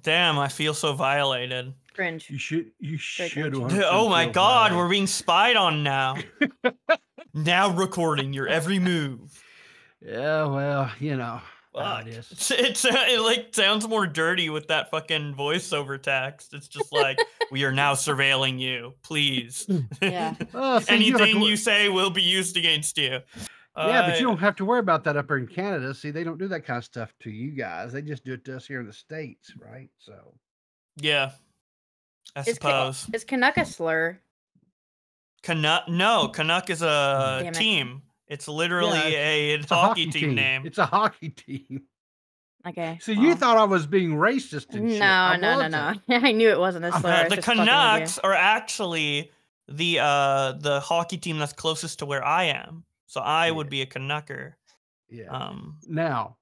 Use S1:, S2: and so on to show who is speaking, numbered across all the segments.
S1: Damn, I feel so violated.
S2: Cringe.
S3: You should.
S1: Oh my God, we're being spied on now. Now recording your every move.
S3: Yeah, well, you know how it is.
S1: It like sounds more dirty with that fucking voiceover text. It's just like, we are now surveilling you. Please.
S2: Yeah.
S1: Anything you say will be used against you.
S3: Yeah, but you don't have to worry about that up here in Canada. See, they don't do that kind of stuff to you guys. They just do it to us here in the States, right? So.
S1: Yeah. I suppose.
S2: Is Canuck a slur?
S1: Canuck? No, Canuck is a team. It's literally a hockey team name.
S3: It's a hockey team.
S2: Okay.
S3: So you thought I was being racist and shit.
S2: No. I knew it wasn't a slur.
S1: The Canucks are actually the hockey team that's closest to where I am. So I would be a Canucker.
S3: Yeah. Now,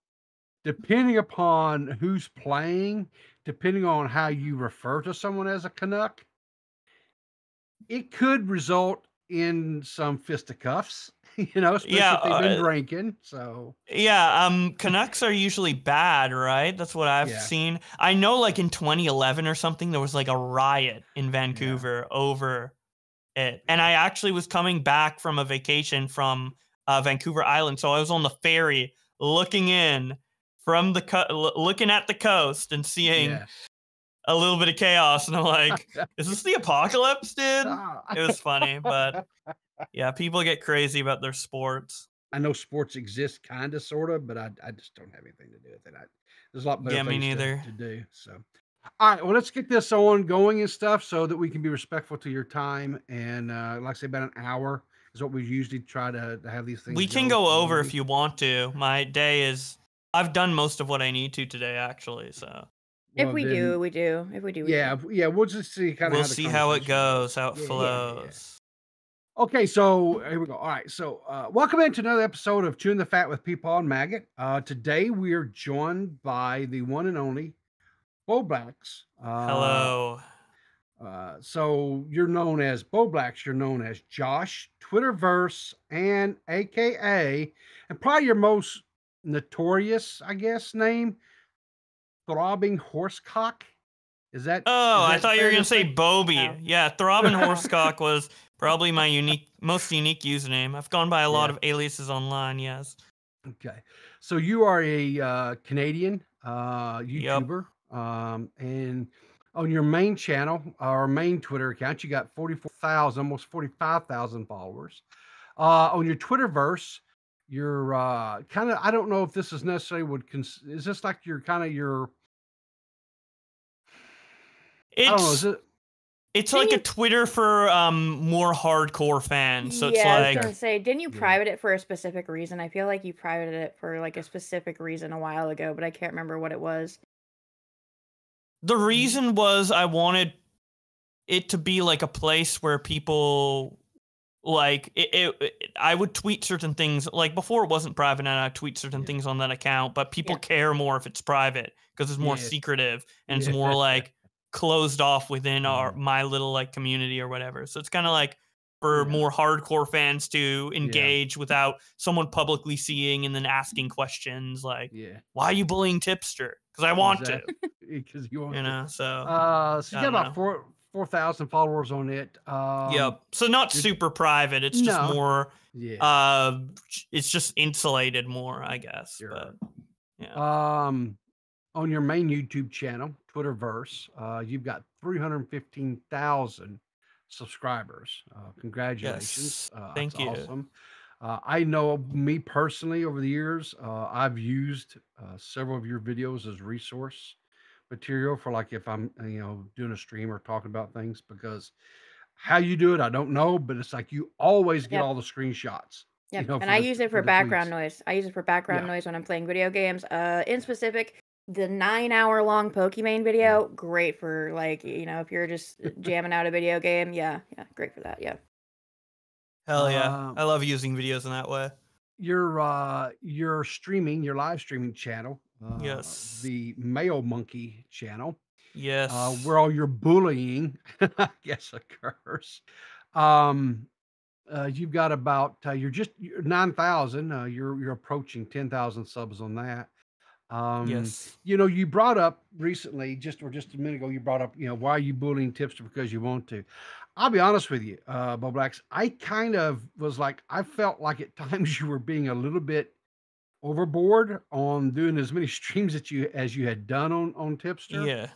S3: depending upon who's playing, depending on how you refer to someone as a Canuck, it could result in some fisticuffs, especially if they've been drinking. So
S1: Canucks are usually bad, right? That's what I've seen. I know, like in 2011 or something, there was like a riot in Vancouver over it, and I actually was coming back from a vacation from Vancouver Island, so I was on the ferry looking in from looking at the coast and seeing a little bit of chaos, and I'm like, is this the apocalypse, dude? It was funny, but yeah, people get crazy about their sports.
S3: I know sports exist, kind of, sort of, but I just don't have anything to do with it. There's a lot better things to do. So, all right, well, let's get this on going and stuff so that we can be respectful to your time. And like I say, about an hour is what we usually try to have these things.
S1: We can go over if you want to. My day is, I've done most of what I need to today, actually, so.
S2: If we do, we do. If we do,
S3: we'll just see kind of.
S1: We'll see how it goes, how it flows.
S3: Yeah. Okay, so here we go. All right, so welcome into another episode of Chewing the Fat with Peepaw and Maggot. Today we are joined by the one and only Bowblax.
S1: Hello.
S3: So you're known as Bowblax. You're known as Josh, Twitterverse, and AKA, and probably your most notorious, I guess, name. Throbbing Horsecock? Is that?
S1: I thought you were gonna say Bobby. No. Yeah, Throbbing Horsecock was probably my most unique username. I've gone by a lot of aliases online. Yes.
S3: Okay, so you are a Canadian YouTuber, and on your main channel, our main Twitter account, you got 44,000, almost 45,000 followers. On your Twitterverse, you're kind of, I don't know if this is necessarily is this like your kind of your,
S1: I don't know, is it? It's like a Twitter for more hardcore fans. So it's like,
S2: I was gonna say, didn't you private it for a specific reason? I feel like you privated it for like a specific reason a while ago, but I can't remember what it was.
S1: The reason was I wanted it to be like a place where people like I would tweet certain things. Like before it wasn't private and I tweet certain things on that account, but people care more if it's private because it's more secretive and it's more like closed off within my little like community or whatever. So it's kind of like for more hardcore fans to engage without someone publicly seeing and then asking questions like, why are you bullying Tipster? Because I want to.
S3: Because you want
S1: to. So
S3: you got about 4,000 followers on it.
S1: So not super private. It's just more. It's just insulated more, I guess.
S3: Sure. But, on your main YouTube channel, Twitterverse, you've got 315,000 subscribers. Congratulations.
S1: Thank you.
S3: Awesome. I know me personally over the years, I've used several of your videos as resource material for like if I'm doing a stream or talking about things, because how you do it I don't know, but it's like you always get all the screenshots.
S2: And I use it for background noise. I use it for background noise when I'm playing video games. In specific, the 9-hour-long Pokemon video, great for like if you're just jamming out a video game. Great for that.
S1: Hell yeah, I love using videos in that way.
S3: Your streaming, your live streaming channel, the Mayo Monkey channel, where all your bullying, I guess, occurs. You've got about you're 9,000. You're approaching 10,000 subs on that.
S1: Yes.
S3: You brought up recently, just a minute ago, you brought up, why are you bullying Tipster because you want to? I'll be honest with you, Bowblax. I kind of was like, I felt like at times you were being a little bit overboard on doing as many streams as you had done on Tipster.
S1: Yeah,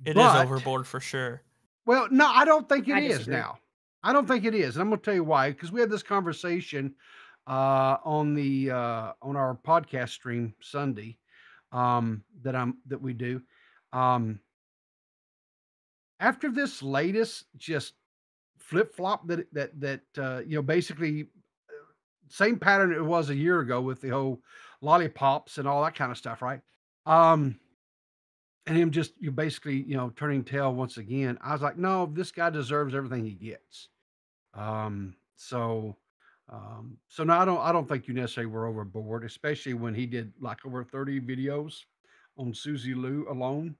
S1: it is
S3: But
S1: overboard for sure.
S3: well, no, I don't think it
S2: I
S3: is
S2: disagree.
S3: now. I don't think it is, and I'm going to tell you why. Because we had this conversation on our podcast stream Sunday that we do. After this latest just flip flop that basically same pattern it was a year ago with the whole lollipops and all that kind of stuff, right? And him just basically turning tail once again. I was like, no, this guy deserves everything he gets. So no, I don't think you necessarily were overboard, especially when he did like over 30 videos on Susie Lou alone.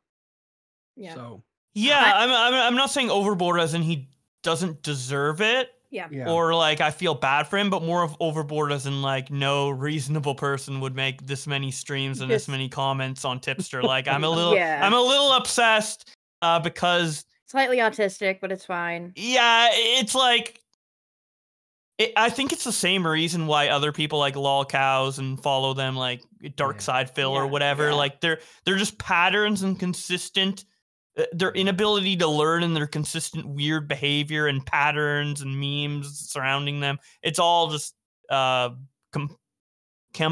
S2: Yeah.
S3: So
S1: yeah, I'm not saying overboard as in he doesn't deserve it.
S2: Yeah.
S1: Or like I feel bad for him, but more of overboard as in like no reasonable person would make this many streams and this many comments on Tipster. Like I'm a little obsessed because
S2: slightly autistic, but it's fine.
S1: Yeah, it's like I think it's the same reason why other people like lol cows and follow them, like Dark Side Phil or whatever. Like they're just patterns and consistent. Their inability to learn and their consistent weird behavior and patterns and memes surrounding them. It's all just come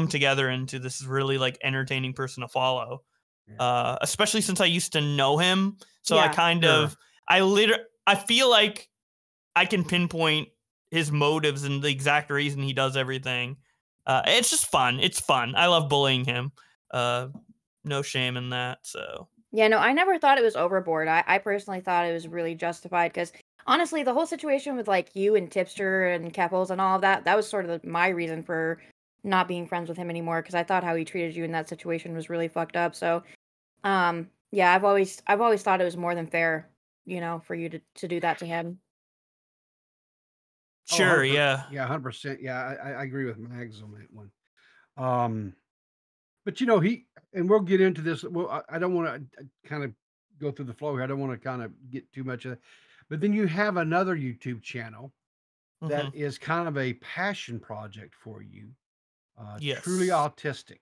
S1: together into this really like entertaining person to follow. Especially since I used to know him. So I kind of, I feel like I can pinpoint his motives and the exact reason he does everything. It's just fun. It's fun. I love bullying him. No shame in that. So
S2: yeah, no, I never thought it was overboard. I personally thought it was really justified because honestly, the whole situation with like you and Tipster and Keffals and all of that was sort of my reason for not being friends with him anymore because I thought how he treated you in that situation was really fucked up. So, yeah, I've always thought it was more than fair, for you to do that to him.
S1: Sure,
S3: 100%. Yeah, I agree with Mags on that one. But and we'll get into this. Well, I don't want to kind of go through the flow here. I don't want to kind of get too much of that. But then you have another YouTube channel that is kind of a passion project for you. Truly autistic.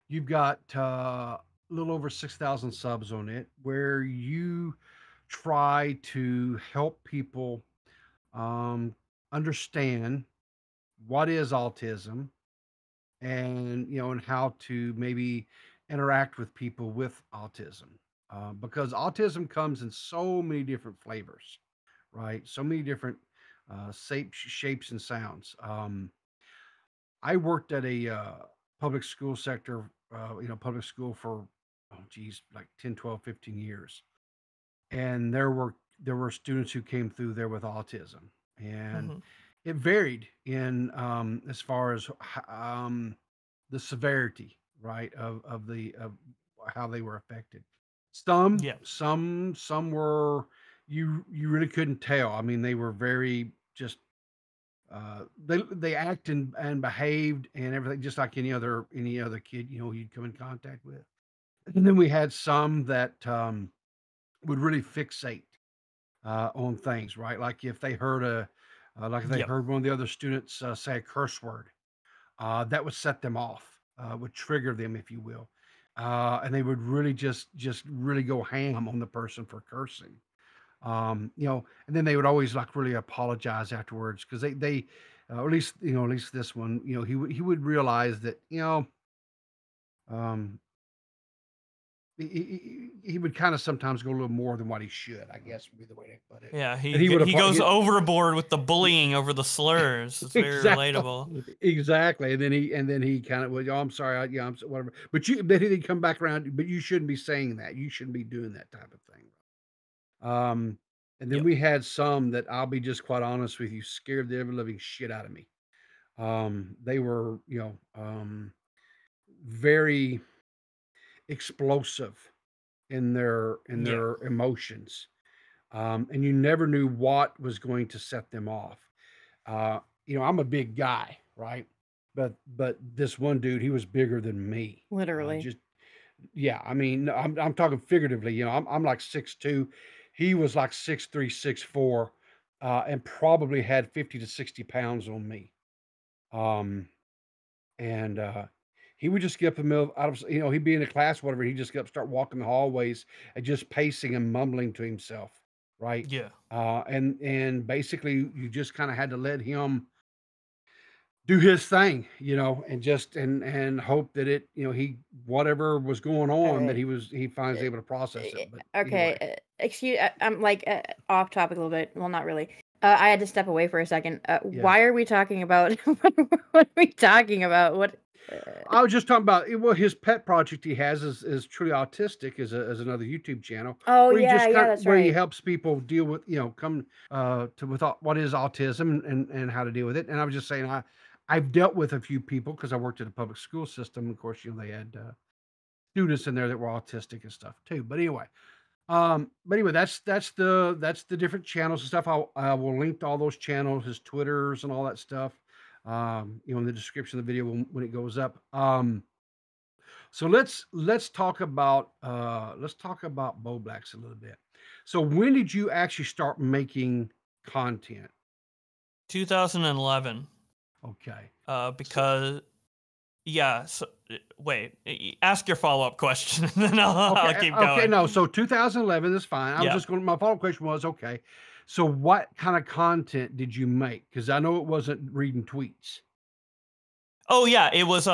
S3: You've got a little over 6,000 subs on it, where you try to help people understand what is autism and and how to maybe interact with people with autism, because autism comes in so many different flavors, right? So many different shapes and sounds. I worked at a public school sector, public school for like 10, 12, 15 years, and there were students who came through there with autism, and it varied in as far as the severity, right, of how they were affected. Some were you really couldn't tell. I mean, they were very just they act and behaved and everything just like any other kid you'd come in contact with. And then we had some that would really fixate on things, right? Like if they heard heard one of the other students say a curse word, that would set them off, would trigger them, if you will. And they would really just really go ham on the person for cursing. And then they would always like really apologize afterwards because they at least this one, he would realize that, he would kind of sometimes go a little more than what he should, I guess would be the way to put it.
S1: Yeah, he goes overboard with the bullying over the slurs. It's very relatable.
S3: Exactly. And then he kind of, well, I'm sorry, I'm whatever. But then he'd come back around. But you shouldn't be saying that. You shouldn't be doing that type of thing. And then we had some that, I'll be just quite honest with you, scared the ever living shit out of me. They were, very explosive in their emotions, and you never knew what was going to set them off. I'm a big guy, right? but this one dude, he was bigger than me.
S2: Literally.
S3: Yeah, I mean, I'm talking figuratively. You know, I'm like 6'2". He was like 6'3", 6'4", and probably had 50 to 60 pounds on me. And he would just get up in the middle out of, you know, he'd be in a class, whatever. He'd just get up, start walking the hallways and just pacing and mumbling to himself, right?
S1: Yeah.
S3: And basically, you just kind of had to let him do his thing, you know, and just and hope that it, you know, he whatever was going
S2: All
S3: on that
S2: right.
S3: he finds able to process it. But either
S2: Okay.
S3: way,
S2: Excuse. I'm like off topic a little bit. Well, not really. I had to step away for a second.
S3: yeah.
S2: Why are we talking about? What are we talking about? What?
S3: I was just talking about well, his pet project he has is Truly Autistic is another YouTube channel
S2: Oh
S3: where he
S2: yeah,
S3: just
S2: yeah,
S3: kind of
S2: that's
S3: where he
S2: right.
S3: helps people deal with, you know, come to with what is autism and how to deal with it. And I was just saying I've dealt with a few people because I worked at a public school system. Of course, you know, they had students in there that were autistic and stuff too. But anyway, that's the different channels and stuff. I will link to all those channels, his Twitters and all that stuff. You know, in the description of the video when it goes up. So let's talk about Bowblax a little bit. So when did you actually start making content?
S1: 2011.
S3: Okay.
S1: Because yeah. So wait, ask your follow-up question, and then I'll keep going.
S3: Okay. No. So 2011 is fine. I was
S1: Yeah.
S3: just going. My follow-up question was okay. So what kind of content did you make? Because I know it wasn't reading tweets.
S1: Oh yeah, it was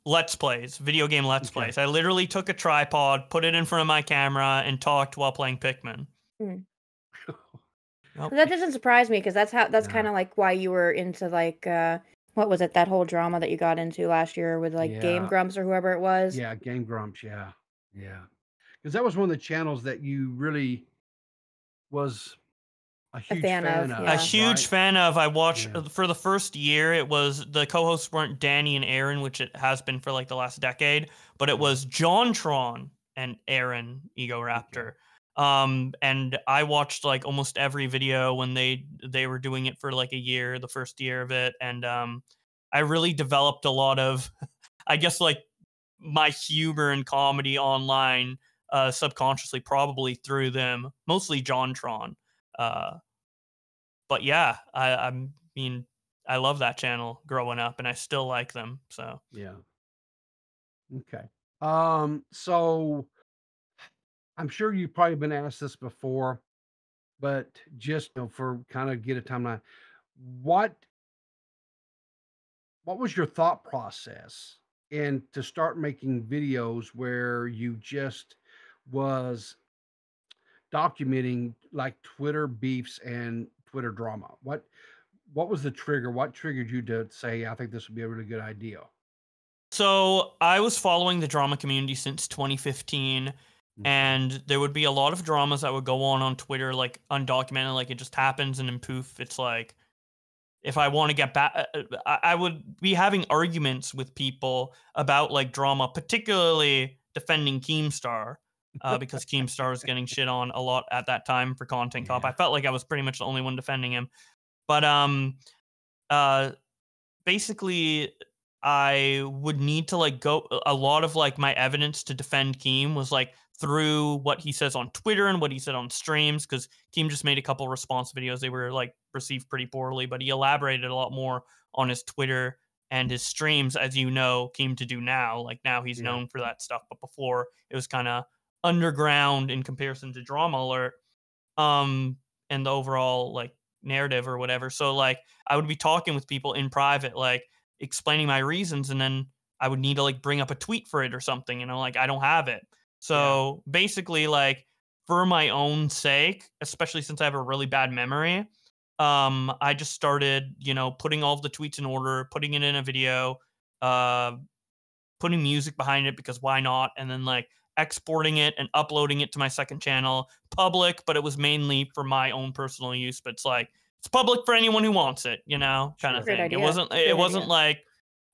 S1: Let's Plays, video game Let's
S3: Okay.
S1: Plays. I literally took a tripod, put it in front of my camera, and talked while playing Pikmin.
S2: That doesn't surprise me because that's
S3: Yeah.
S2: kind of like why you were into like what was it, that whole drama that you got into last year with like Game
S3: Yeah.
S2: Grumps or whoever it was.
S3: Yeah. Game Grumps. Yeah. Yeah. Because that was one of the channels that you really was a huge
S2: fan of,
S1: A
S2: yeah.
S1: huge
S3: right?
S1: fan of. I watched
S3: Yeah.
S1: for the first year. It was the co-hosts weren't Danny and Aaron, which it has been for like the last decade, but it was JonTron and Aaron Ego Raptor. And I watched like almost every video when they were doing it for like a year, the first year of it, and I really developed a lot of, I guess, like my humor and comedy online subconsciously, probably through them, mostly JonTron. But yeah, I mean, I love that channel growing up, and I still like them. So
S3: Yeah. Okay. So I'm sure you've probably been asked this before, but just, you know, for kind of get a timeline, what was your thought process in to start making videos where you just was documenting like Twitter beefs and Twitter drama? What was the trigger? What triggered you to say, I think this would be a really good idea?
S1: So I was following the drama community since 2015,
S3: Okay.
S1: and there would be a lot of dramas that would go on Twitter, like undocumented, like it just happens, and then poof, it's like, if I want to get back, I would be having arguments with people about like drama, particularly defending Keemstar, because Keemstar was getting shit on a lot at that time for content cop.
S3: Yeah.
S1: I felt like I was pretty much the only one defending him, but basically I would need to like go, a lot of like my evidence to defend Keem was like through what he says on Twitter and what he said on streams, because Keem just made a couple response videos. They were like received pretty poorly, but he elaborated a lot more on his Twitter and his streams, as you know Keem to do now. Like now he's known for that stuff, but before it was kind of underground in comparison to Drama Alert and the overall like narrative or whatever. So like I would be talking with people in private, like explaining my reasons, and then I would need to like bring up a tweet for it or something, you know, like I don't have it. So basically, like for my own sake, especially since I have a really bad memory, I just started, you know, putting all of the tweets in order, putting it in a video, putting music behind it because why not, and then like exporting it and uploading it to my second channel, public, but it was mainly for my own personal use. But it's like it's public for anyone who wants it, you know, kind of
S2: Great
S1: thing.
S2: idea.
S1: It wasn't like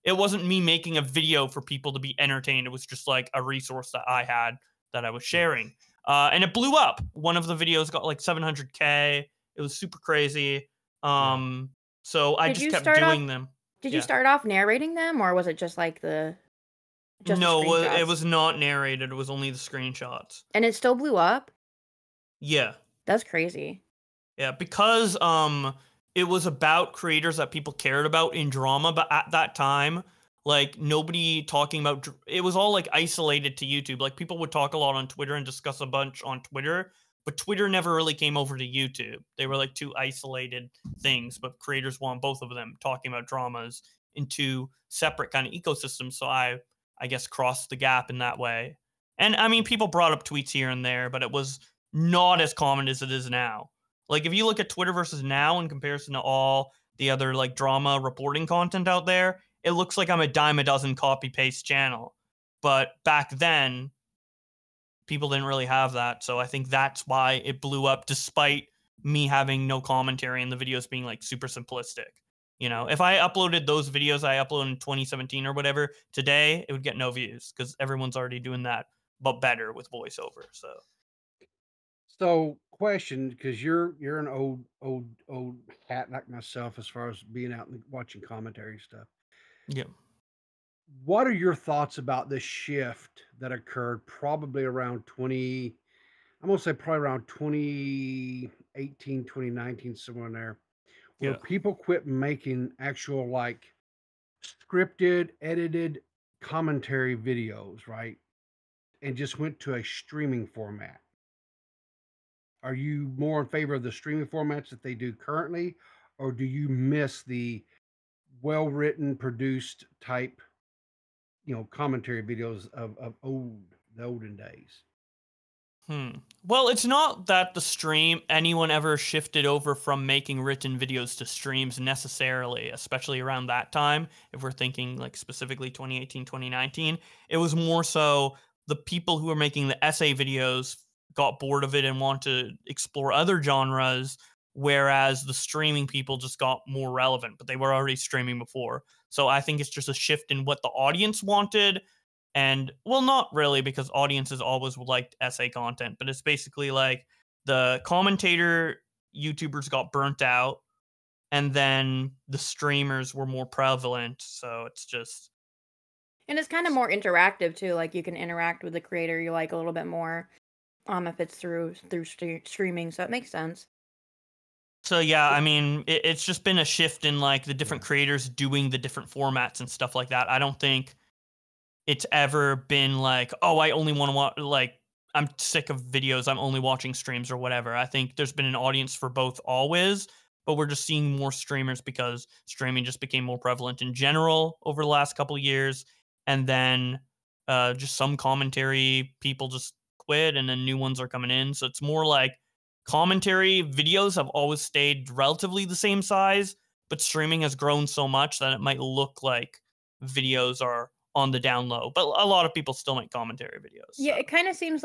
S1: it wasn't me making a video for people to be entertained. It was just like a resource that I had that I was sharing. And it blew up. One of the videos got like 700K. It was super crazy. So I just kept doing them.
S2: Did you start off narrating them, or was it just like the
S1: No,
S2: the
S1: it was not narrated. It was only the screenshots.
S2: And it still blew up?
S1: Yeah.
S2: That's crazy.
S1: Yeah, because it was about creators that people cared about in drama, but at that time, like nobody talking about it was all like isolated to YouTube. Like people would talk a lot on Twitter and discuss a bunch on Twitter, but Twitter never really came over to YouTube. They were like two isolated things, but creators want both of them talking about dramas in two separate kind of ecosystems. So I guess crossed the gap in that way. And I mean, people brought up tweets here and there, but it was not as common as it is now. Like if you look at Twitter versus now in comparison to all the other like drama reporting content out there, it looks like I'm a dime a dozen copy paste channel. But back then, people didn't really have that. So I think that's why it blew up despite me having no commentary and the videos being like super simplistic. You know, if I uploaded those videos I uploaded in 2017 or whatever today, it would get no views because everyone's already doing that, but better with voiceover.
S3: So, question, because you're an old hat like myself as far as being out and watching commentary stuff.
S1: Yeah.
S3: What are your thoughts about this shift that occurred probably around I'm gonna say probably around 2018, 2019, somewhere in there, where people quit making actual like scripted, edited commentary videos, right? And just went to a streaming format. Are you more in favor of the streaming formats that they do currently, or do you miss the well-written, produced type, commentary videos of the olden days?
S1: Well, it's not that anyone ever shifted over from making written videos to streams necessarily, especially around that time. If we're thinking like specifically 2018, 2019, it was more so the people who were making the essay videos got bored of it and want to explore other genres, whereas the streaming people just got more relevant, but they were already streaming before. So I think it's just a shift in what the audience wanted. And well, not really, because audiences always liked essay content, but it's basically like the commentator YouTubers got burnt out and then the streamers were more prevalent. So it's just.
S2: And it's kind of more interactive too. Like you can interact with the creator you like a little bit more if it's through streaming. So it makes sense.
S1: So yeah, I mean, it's just been a shift in like the different creators doing the different formats and stuff like that. I don't think it's ever been like, oh, I only want to watch, like, I'm sick of videos, I'm only watching streams or whatever. I think there's been an audience for both always, but we're just seeing more streamers because streaming just became more prevalent in general over the last couple of years. And then just some commentary people just quit and then new ones are coming in. So it's more like commentary videos have always stayed relatively the same size, but streaming has grown so much that it might look like videos are on the down low, but a lot of people still make commentary videos.
S2: Yeah, so. It kind of seems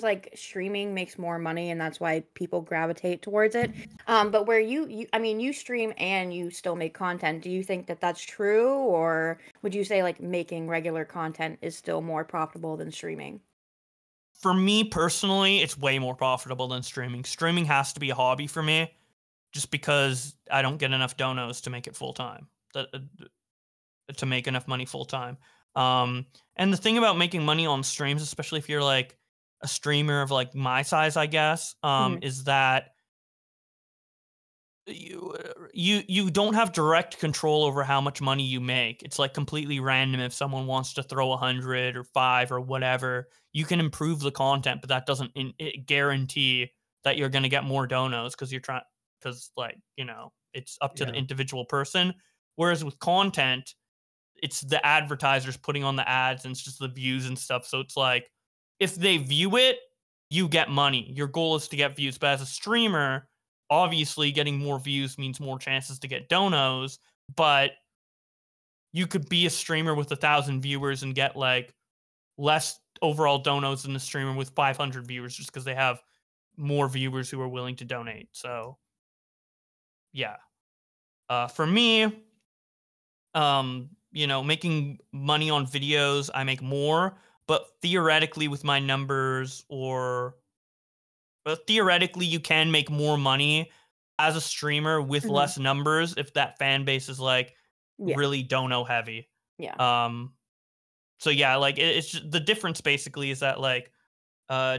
S2: like streaming makes more money, and that's why people gravitate towards it. But where you stream and you still make content. Do you think that that's true, or would you say like making regular content is still more profitable than streaming?
S1: For me personally, it's way more profitable than streaming. Streaming has to be a hobby for me, just because I don't get enough donos to make it full time. To make enough money full time. And the thing about making money on streams, especially if you're like a streamer of like my size, I guess, is that you don't have direct control over how much money you make. It's like completely random. If someone wants to throw 100 or 5 or whatever, you can improve the content, but that doesn't guarantee that you're going to get more donos because like, it's up to the individual person. Whereas with content, it's the advertisers putting on the ads and it's just the views and stuff. So it's like, if they view it, you get money. Your goal is to get views. But as a streamer, obviously getting more views means more chances to get donos. But you could be a streamer with 1,000 viewers and get like less overall donos than the streamer with 500 viewers just because they have more viewers who are willing to donate. So yeah. For me, making money on videos, I make more, but theoretically with my numbers theoretically you can make more money as a streamer with less numbers if that fan base is like really dono heavy.
S2: Yeah.
S1: So yeah, like it's just, the difference basically is that like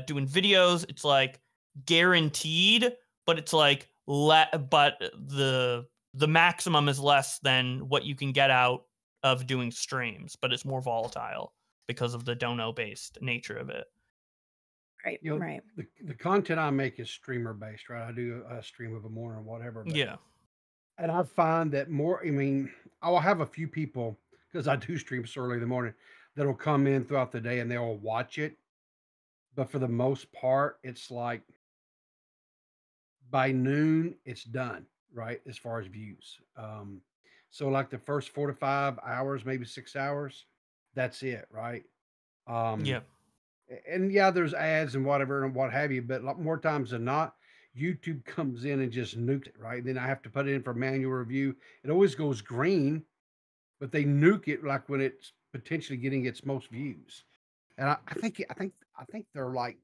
S1: doing videos, it's like guaranteed, but it's like but the maximum is less than what you can get out of doing streams, but it's more volatile because of the dono based nature of it.
S2: Right.
S3: You know,
S2: Right.
S3: the content I make is streamer based, right? I do a stream of a morning or whatever. But,
S1: Yeah.
S3: And I find that more, I mean, I will have a few people, because I do stream so early in the morning, that'll come in throughout the day and they'll watch it. But for the most part, it's like by noon, it's done, right? As far as views. So like the first 4 to 5 hours, maybe 6 hours, that's it, right?
S1: Yeah.
S3: And yeah, there's ads and whatever and what have you, but more times than not, YouTube comes in and just nukes it, right? Then I have to put it in for manual review. It always goes green, but they nuke it like when it's potentially getting its most views. And I think they're like,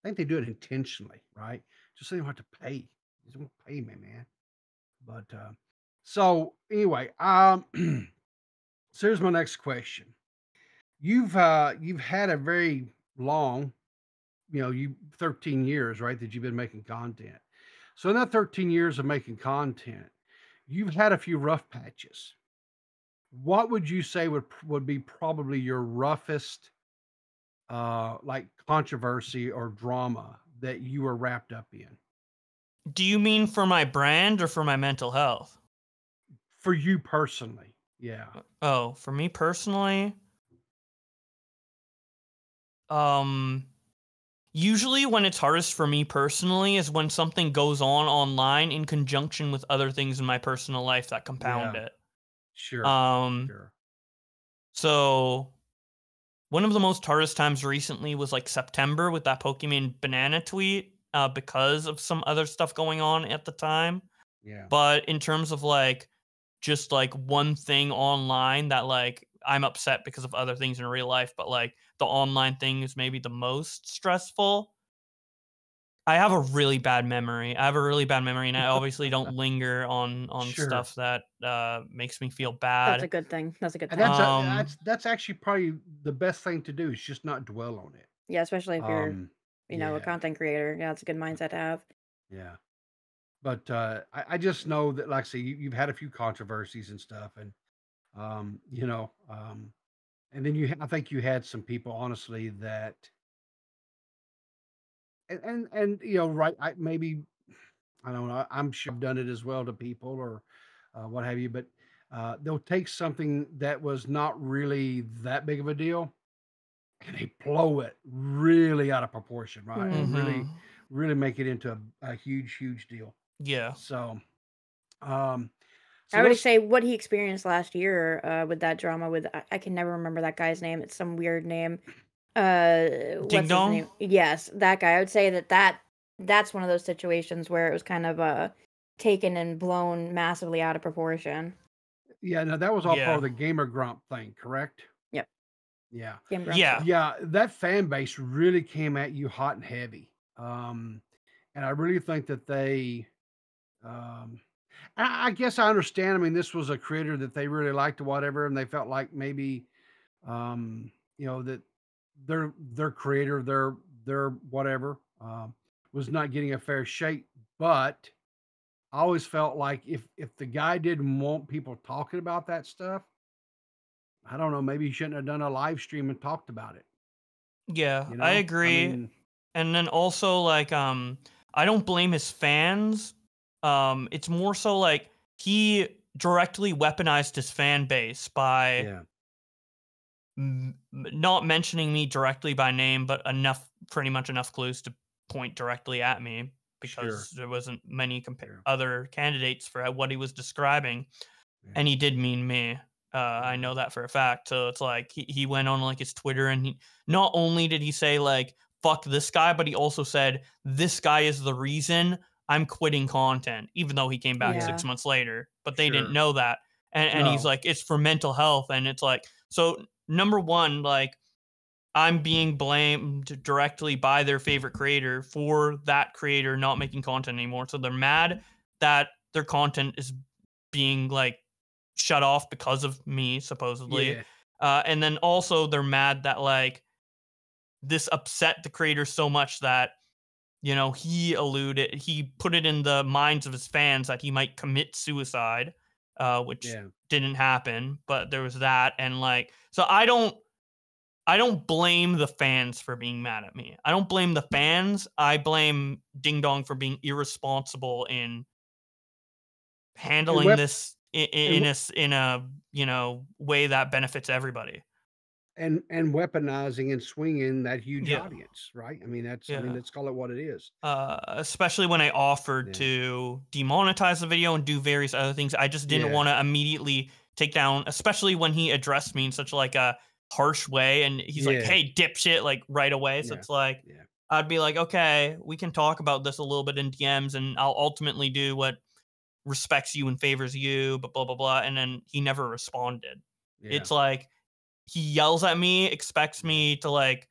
S3: I think they do it intentionally, right? Just so they don't have to pay. They don't pay me, man. But so anyway, so here's my next question. You've had a very long, you 13 years, right, that you've been making content. So in that 13 years of making content, you've had a few rough patches. What would you say would be probably your roughest like controversy or drama that you were wrapped up in?
S1: Do you mean for my brand or for my mental health?
S3: For you personally. Yeah.
S1: Oh, for me personally, usually when it's hardest for me personally is when something goes on online in conjunction with other things in my personal life that compound it.
S3: Sure. Sure.
S1: So one of the most hardest times recently was like September with that Pokemon banana tweet, because of some other stuff going on at the time.
S3: Yeah.
S1: But in terms of like just like one thing online that like I'm upset because of other things in real life, but like the online thing is maybe the most stressful. I have a really bad memory. And I obviously don't linger on
S3: Sure.
S1: stuff that makes me feel
S2: That's
S1: bad.
S2: a good thing. That's a good
S3: And
S2: thing.
S3: that's actually probably the best thing to do is just not dwell on it.
S2: Yeah, especially if you're, a
S3: Yeah.
S2: content creator. Yeah, it's a good mindset to have.
S3: Yeah. But I just know that, like I say, you've had a few controversies and stuff, and and then I think you had some people, honestly, that, and right, maybe I don't know. I'm sure I've done it as well to people or what have you, but they'll take something that was not really that big of a deal and they blow it really out of proportion, right? And really, really make it into a huge, huge deal.
S1: Yeah.
S3: So,
S2: I would say what he experienced last year with that drama with I can never remember that guy's name. It's some weird name. What's
S1: Ding
S2: his
S1: Dong?
S2: name? Yes, that guy. I would say that's one of those situations where it was kind of taken and blown massively out of proportion.
S3: Yeah, no, that was all part of the Gamer Grump thing, correct?
S2: Yep.
S3: Yeah.
S2: Game Grump.
S3: Yeah, that fan base really came at you hot and heavy. And I really think that they I guess I understand. I mean, this was a creator that they really liked or whatever, and they felt like maybe that their creator, their whatever, was not getting a fair shake. But I always felt like if the guy didn't want people talking about that stuff, I don't know, maybe he shouldn't have done a live stream and talked about it.
S1: Yeah, I agree. And then also like I don't blame his fans. It's more so like he directly weaponized his fan base by not mentioning me directly by name, but pretty much enough clues to point directly at me because there wasn't many other candidates for what he was describing, and he did mean me. I know that for a fact. So it's like he went on like his Twitter and he not only did he say like fuck this guy, but he also said this guy is the reason I'm quitting content, even though he came back 6 months later. But they didn't know that. And he's like, it's for mental health. And it's like, so number one, like I'm being blamed directly by their favorite creator for that creator not making content anymore. So they're mad that their content is being like shut off because of me, supposedly.
S3: Yeah.
S1: And then also they're mad that like this upset the creator so much that, you know, he put it in the minds of his fans that he might commit suicide, which didn't happen, but there was that. And like, so I don't blame the fans for being mad at me. I don't blame the fans. I blame Ding Dong for being irresponsible in handling this in a you know, way that benefits everybody.
S3: And weaponizing and swinging that huge
S1: Yeah.
S3: audience, right? I mean,
S1: Yeah.
S3: let's call it what it is.
S1: Especially when I offered to demonetize the video and do various other things. I just didn't want to immediately take down, especially when he addressed me in such like a harsh way. And he's like, hey, dipshit, like right away. So it's like, I'd be like, okay, we can talk about this a little bit in DMs and I'll ultimately do what respects you and favors you, but blah, blah, blah. And then he never responded. It's like, he yells at me, expects me to like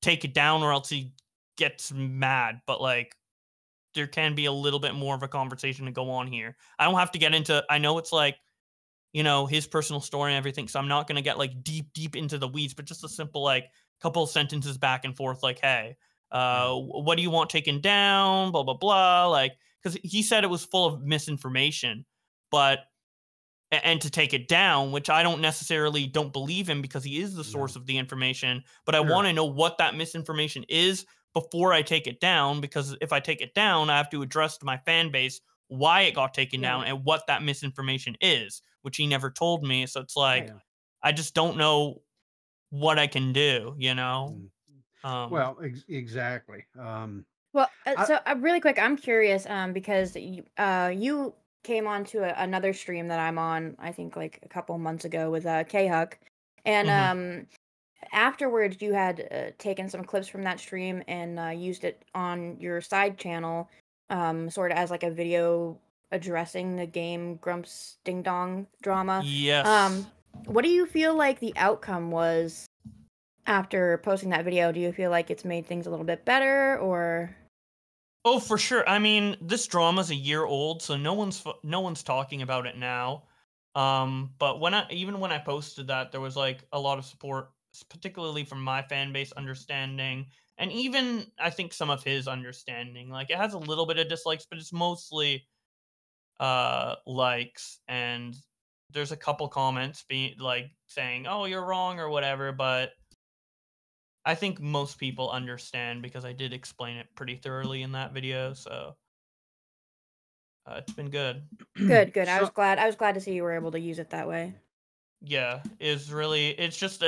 S1: take it down or else he gets mad. But like, there can be a little bit more of a conversation to go on here. I don't have to get into, I know it's like, you know, his personal story and everything. So I'm not going to get like deep into the weeds, but just a simple, like couple of sentences back and forth. Like, hey, what do you want taken down? Blah, blah, blah. Like, cause he said it was full of misinformation, but and to take it down, which I don't necessarily don't believe him because he is the source of the information, but I want to know what that misinformation is before I take it down, because if I take it down, I have to address to my fan base why it got taken down and what that misinformation is, which he never told me. So it's like, I just don't know what I can do, you know?
S3: Well, exactly.
S2: Well, so really quick, I'm curious, because you came on to another stream that I'm on, I think like a couple months ago with K-Huck, and afterwards you had taken some clips from that stream and used it on your side channel, sort of as like a video addressing the game Grumps Ding Dong drama.
S1: Yes.
S2: What do you feel like the outcome was after posting that video? Do you feel like it's made things a little bit better, or?
S1: Oh, for sure. I mean, this drama's a year old, so no one's talking about it now. But when I posted that, there was like a lot of support, particularly from my fan base understanding, and even I think some of his understanding. Like, it has a little bit of dislikes, but it's mostly likes, and there's a couple comments being like saying, "Oh, you're wrong" or whatever, but I think most people understand because I did explain it pretty thoroughly in that video, so it's been good.
S2: Good. I was glad to see you were able to use it that way.
S1: Yeah, it's just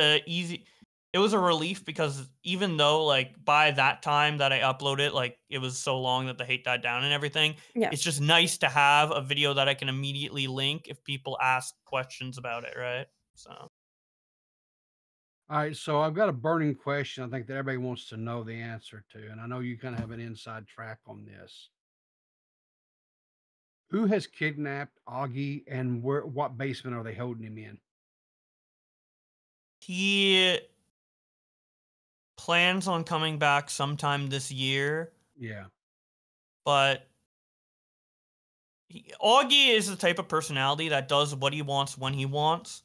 S1: it was a relief because even though like by that time that I uploaded, like it was so long that the hate died down and everything, it's just nice to have a video that I can immediately link if people ask questions about it, right? So.
S3: All right, so I've got a burning question I think that everybody wants to know the answer to, and I know you kind of have an inside track on this. Who has kidnapped Augie, and what basement are they holding him in?
S1: He plans on coming back sometime this year.
S3: Yeah.
S1: But Augie is the type of personality that does what he wants when he wants.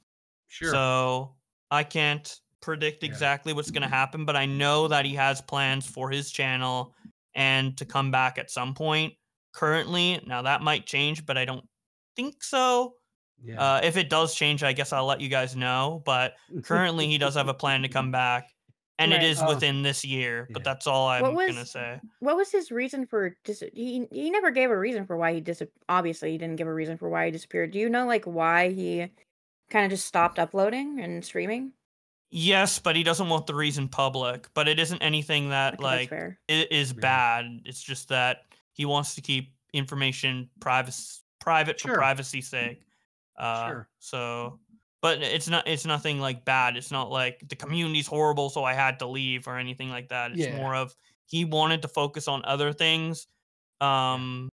S3: Sure.
S1: So I can't predict exactly what's going to happen, but I know that he has plans for his channel and to come back at some point. Currently, now that might change, but I don't think so.
S3: Yeah.
S1: If it does change, I guess I'll let you guys know. But currently, he does have a plan to come back, and it is within this year. But that's all I'm gonna say.
S2: What was his reason for he never gave a reason for why he obviously he didn't give a reason for why he disappeared. Do you know like why he kind of just stopped uploading and streaming?
S1: Yes, but he doesn't want the reason public. But it isn't anything that like it is bad. It's just that he wants to keep information private for privacy's sake. So, but it's nothing like bad. It's not like the community's horrible, so I had to leave or anything like that. It's more of he wanted to focus on other things. So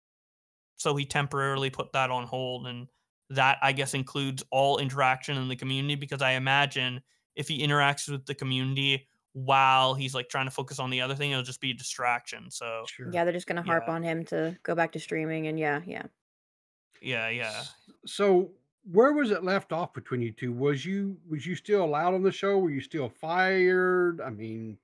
S1: he temporarily put that on hold, and that I guess includes all interaction in the community, because I imagine if he interacts with the community while he's like trying to focus on the other thing, it'll just be a distraction. So
S2: yeah, they're just gonna harp on him to go back to streaming, and yeah.
S3: So where was it left off between you two? Was you still allowed on the show? Were you still fired? I mean,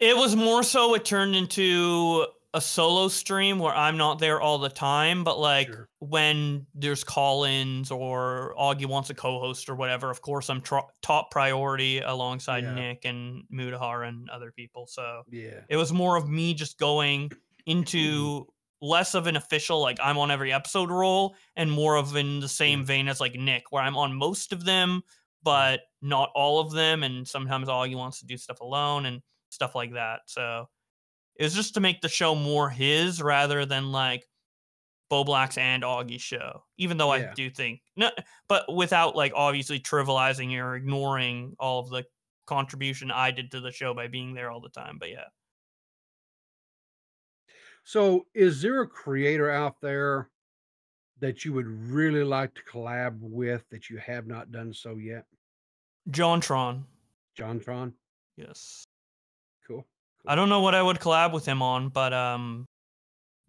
S1: it was more so it turned into a solo stream where I'm not there all the time, but like
S3: sure.
S1: when there's call-ins or Augie wants a co-host or whatever, of course I'm top priority alongside
S3: Yeah.
S1: Nick and Mudahar and other people. So
S3: Yeah.
S1: it was more of me just going into less of an official, like I'm on every episode role, and more of in the same vein as like Nick, where I'm on most of them, but not all of them. And sometimes Augie wants to do stuff alone and stuff like that. So it was just to make the show more his rather than like Bowblax and Augie's show. Even though I do think, no, but without like obviously trivializing or ignoring all of the contribution I did to the show by being there all the time. But yeah.
S3: So, is there a creator out there that you would really like to collab with that you have not done so yet?
S1: JonTron.
S3: JonTron?
S1: Yes.
S3: Cool.
S1: I don't know what I would collab with him on, but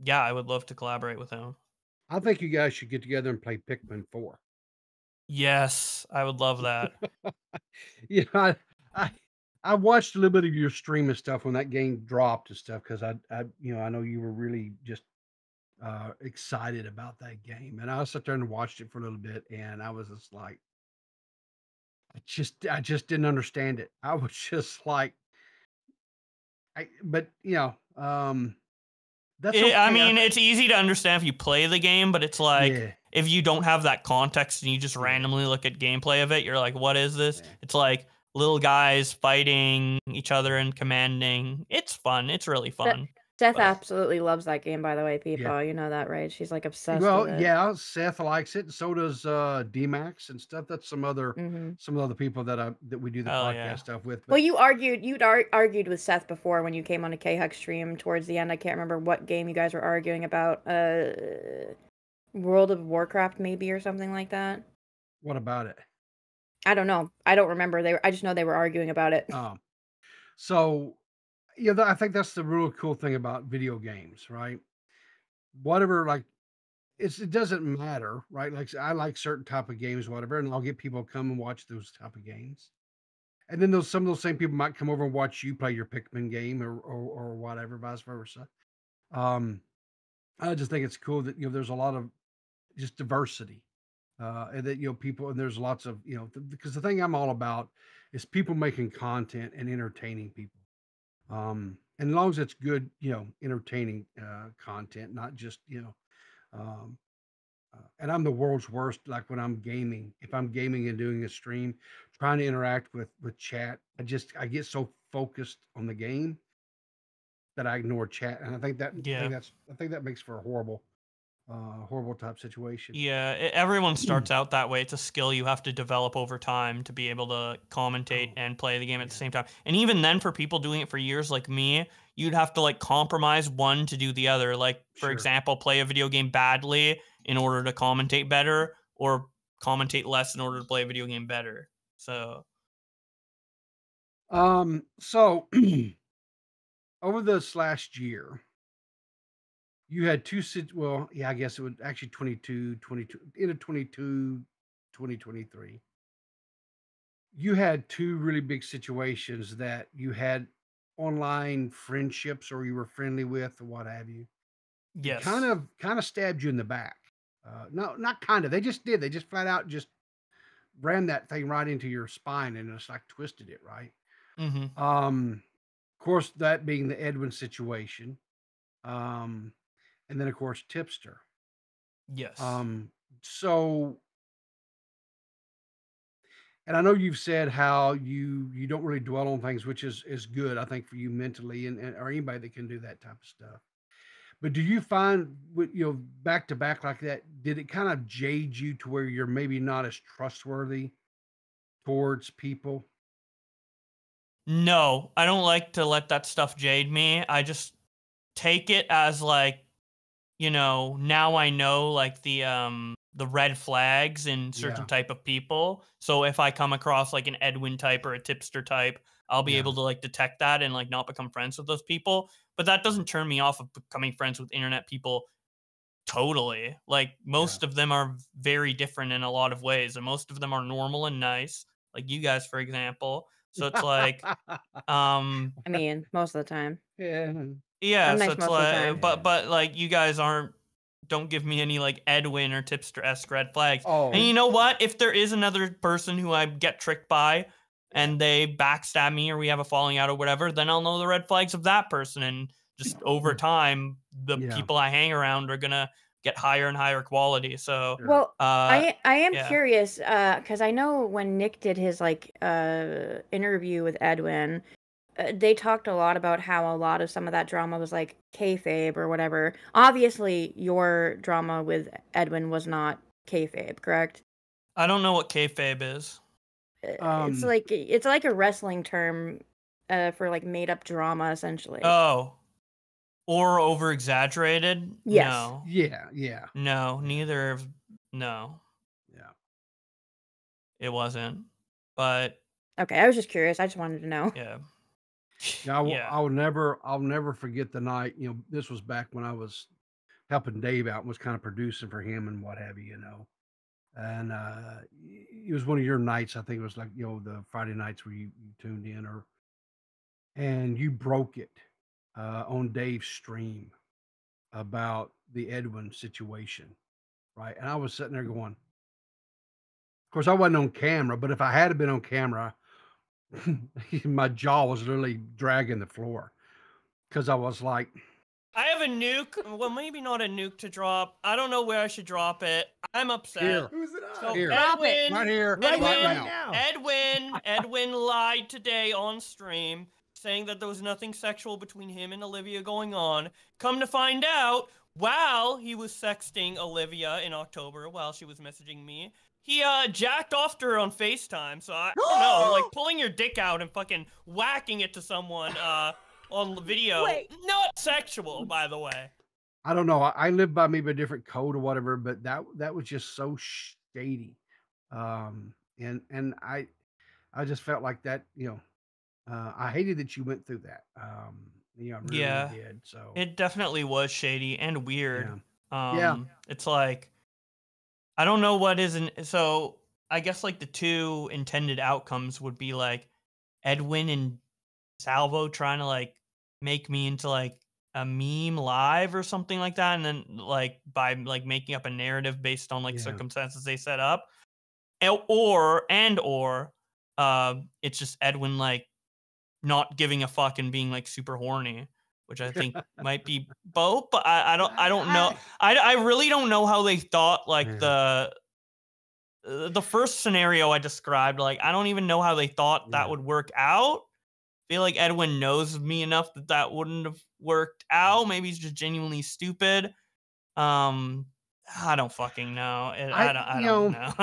S1: yeah, I would love to collaborate with him.
S3: I think you guys should get together and play Pikmin 4.
S1: Yes, I would love that.
S3: Yeah, I watched a little bit of your stream and stuff when that game dropped and stuff because I I know you were really just excited about that game, and I sat there and watched it for a little bit, and I was just like, I just didn't understand it. I was just like, but that's okay.
S1: I mean, it's easy to understand if you play the game, but it's like
S3: Yeah.
S1: if you don't have that context and you just randomly look at gameplay of it, you're like, what is this?
S3: Yeah.
S1: It's like little guys fighting each other and commanding. It's fun. It's really fun.
S2: Seth absolutely loves that game, by the way, people.
S3: Yeah.
S2: You know that, right? She's like obsessed
S3: Well,
S2: with it.
S3: yeah, Seth likes it, and so does D-Max and stuff. That's some other people that we do the podcast stuff with. But,
S2: well, you'd argued with Seth before when you came on a K-Hug stream towards the end. I can't remember what game you guys were arguing about. World of Warcraft, maybe, or something like that.
S3: What about it?
S2: I don't know. I don't remember. I just know they were arguing about it.
S3: So, yeah, I think that's the real cool thing about video games, right? Whatever, like, it doesn't matter, right? Like, I like certain type of games, whatever, and I'll get people to come and watch those type of games. And then some of those same people might come over and watch you play your Pikmin game or whatever, vice versa. I just think it's cool that there's a lot of just diversity, and that people, and there's lots of because the thing I'm all about is people making content and entertaining people. And as long as it's good, entertaining content, not just and I'm the world's worst, like when I'm gaming. If I'm gaming and doing a stream, trying to interact with chat, I get so focused on the game that I ignore chat, and I think that makes for a horrible type situation.
S1: Yeah, everyone starts out that way. It's a skill you have to develop over time to be able to commentate and play the game at the same time. And even then, for people doing it for years like me, you'd have to like compromise one to do the other. Like, for example, play a video game badly in order to commentate better, or commentate less in order to play a video game better. So
S3: over this last year, you had I guess it would actually 22, into 22, 2023. You had two really big situations that you had online friendships, or you were friendly with, or what have you.
S1: Yes.
S3: Kind of stabbed you in the back. No, not kind of. They just did. They just flat out just ran that thing right into your spine and just like twisted it, right? Of course, that being the Edwin situation. And then of course Tipster.
S1: Yes.
S3: So, and I know you've said how you don't really dwell on things, which is good, I think, for you mentally, and or anybody that can do that type of stuff. But do you find with back to back like that, did it kind of jade you to where you're maybe not as trustworthy towards people?
S1: No, I don't like to let that stuff jade me. I just take it as like, now I know like the red flags in certain type of people. So if I come across like an Edwin type or a Tipster type, I'll be able to like detect that and like not become friends with those people. But that doesn't turn me off of becoming friends with internet people Totally. Like most of them are very different in a lot of ways, and most of them are normal and nice, like you guys, for example. So it's like,
S2: I mean, most of the time.
S1: yeah.
S2: I'm
S1: So
S2: nice
S1: it's
S2: most of the time.
S1: like, but like you guys don't give me any like Edwin or Tipster-esque red flags.
S3: Oh.
S1: And you know what? If there is another person who I get tricked by and they backstab me or we have a falling out or whatever, then I'll know the red flags of that person. And just over time, the people I hang around are gonna get higher and higher quality. So,
S2: well, I am curious because I know when Nick did his like interview with Edwin, they talked a lot about how a lot of some of that drama was like kayfabe or whatever. Obviously, your drama with Edwin was not kayfabe, correct?
S1: I don't know what kayfabe is.
S2: It's like a wrestling term for like made up drama, essentially.
S1: Oh. Or over exaggerated?
S2: Yes.
S1: No.
S3: Yeah.
S1: No, neither of no.
S3: Yeah.
S1: It wasn't. But
S2: okay, I was just curious. I just wanted to know.
S1: Yeah.
S3: I'll never forget the night. You know, this was back when I was helping Dave out and was kind of producing for him and what have you, And it was one of your nights. I think it was like, the Friday nights where you tuned in and you broke it on Dave's stream about the Edwin situation, right? And I was sitting there going, of course, I wasn't on camera, but if I had been on camera, my jaw was literally dragging the floor because I was like,
S1: I have a nuke. Well, maybe not a nuke to drop. I don't know where I should drop it. I'm upset.
S3: Here.
S4: Who's it on?
S1: So
S3: Here.
S4: Drop
S1: Edwin,
S4: it.
S3: Right here.
S1: Edwin,
S3: Right now.
S1: Edwin lied today on stream, saying that there was nothing sexual between him and Olivia going on. Come to find out, while he was sexting Olivia in October, while she was messaging me, he jacked off to her on FaceTime. So I don't know, like pulling your dick out and fucking whacking it to someone on the video.
S2: Wait.
S1: Not sexual, by the way.
S3: I don't know. I live by maybe a different code or whatever, but that was just so shady. And I just felt like that, I hated that you went through that. I really did. So
S1: it definitely was shady and weird.
S3: Yeah.
S1: It's like, I don't know what so I guess like the two intended outcomes would be like Edwin and Salvo trying to like make me into like a meme live or something like that, and then like by like making up a narrative based on like circumstances they set up, or it's just Edwin like not giving a fuck and being like super horny, which I think might be both, but I don't know. I really don't know how they thought like the first scenario I described, like I don't even know how they thought that would work out. I feel like Edwin knows me enough that wouldn't have worked out. Maybe he's just genuinely stupid. I don't fucking know. I don't know.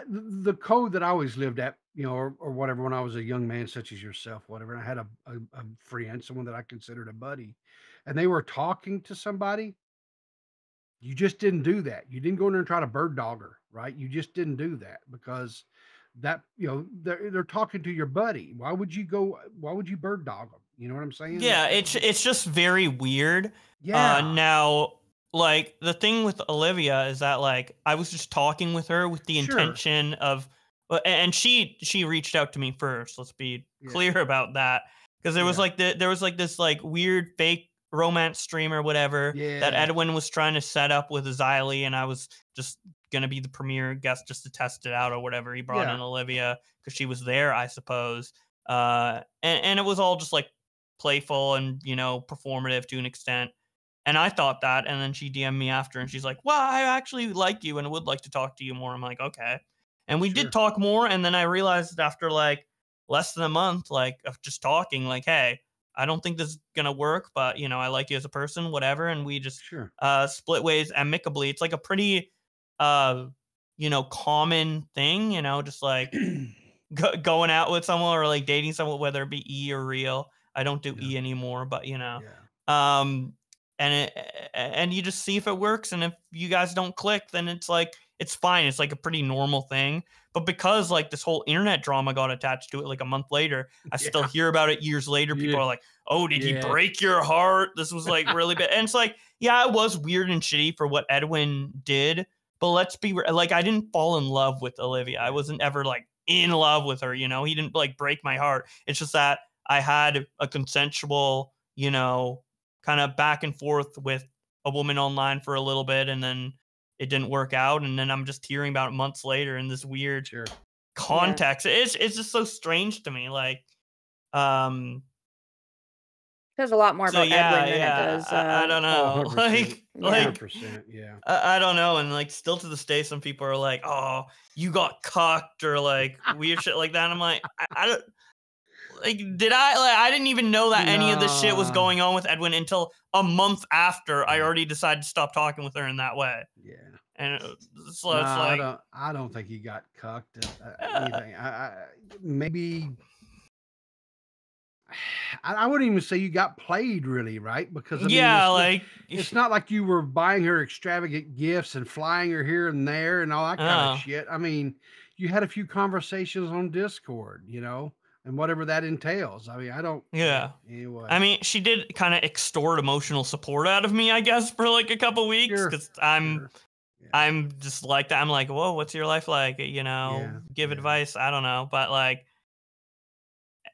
S3: The code that I always lived at, or whatever, when I was a young man such as yourself, whatever, and I had a friend, someone that I considered a buddy, and they were talking to somebody, you just didn't do that. You didn't go in there and try to bird dog her, right? You just didn't do that because that, they're talking to your buddy. Why would you bird dog them? You know what I'm saying?
S1: Yeah, it's just very weird.
S3: Yeah.
S1: Now, like the thing with Olivia is that like I was just talking with her with the intention of, and she reached out to me first. Let's be clear about that, because there was like this like weird fake romance stream or whatever that Edwin was trying to set up with Xylee, and I was just gonna be the premiere guest just to test it out or whatever. He brought in Olivia because she was there, I suppose. And it was all just like playful and performative to an extent. And I thought that, and then she DM'd me after, and she's like, "Well, I actually like you and would like to talk to you more." I'm like, "Okay." And we did talk more, and then I realized after like less than a month, like of just talking, like, "Hey, I don't think this is gonna work, but I like you as a person, whatever." And we just split ways amicably. It's like a pretty common thing, just like going out with someone or like dating someone, whether it be E or real. I don't do E anymore, but and you just see if it works, and if you guys don't click, then it's like it's fine. It's like a pretty normal thing. But because like this whole internet drama got attached to it like a month later, I still hear about it years later. People are like, oh, did he break your heart? This was like really bad. And it's like, yeah, it was weird and shitty for what Edwin did. But let's be like, I didn't fall in love with Olivia. I wasn't ever like in love with her. You know, he didn't like break my heart. It's just that I had a consensual, you know, kind of back and forth with a woman online for a little bit, and then it didn't work out. And then I'm just hearing about it months later in this weird context. Yeah. It's just so strange to me. Like,
S2: there's a lot more about Edwin than it does.
S1: I don't know.
S3: 100%.
S1: Like,
S3: 100%, yeah.
S1: I don't know. And like, still to this day, some people are like, "Oh, you got cucked," or like weird shit like that. And I'm like, I don't. Like, did I? Like, I didn't even know that any of this shit was going on with Edwin until a month after I already decided to stop talking with her in that way.
S3: Yeah.
S1: And it's like,
S3: I don't think he got cucked. Anything. Maybe. I wouldn't even say you got played, really, right? Because I mean, it's not like you were buying her extravagant gifts and flying her here and there and all that kind of shit. I mean, you had a few conversations on Discord, you know, and whatever that entails. I mean, I don't.
S1: Yeah.
S3: Anyway.
S1: I mean, she did kind of extort emotional support out of me, I guess, for like a couple weeks, because I'm just like that. I'm like, whoa, what's your life like? You know, give advice. I don't know, but like.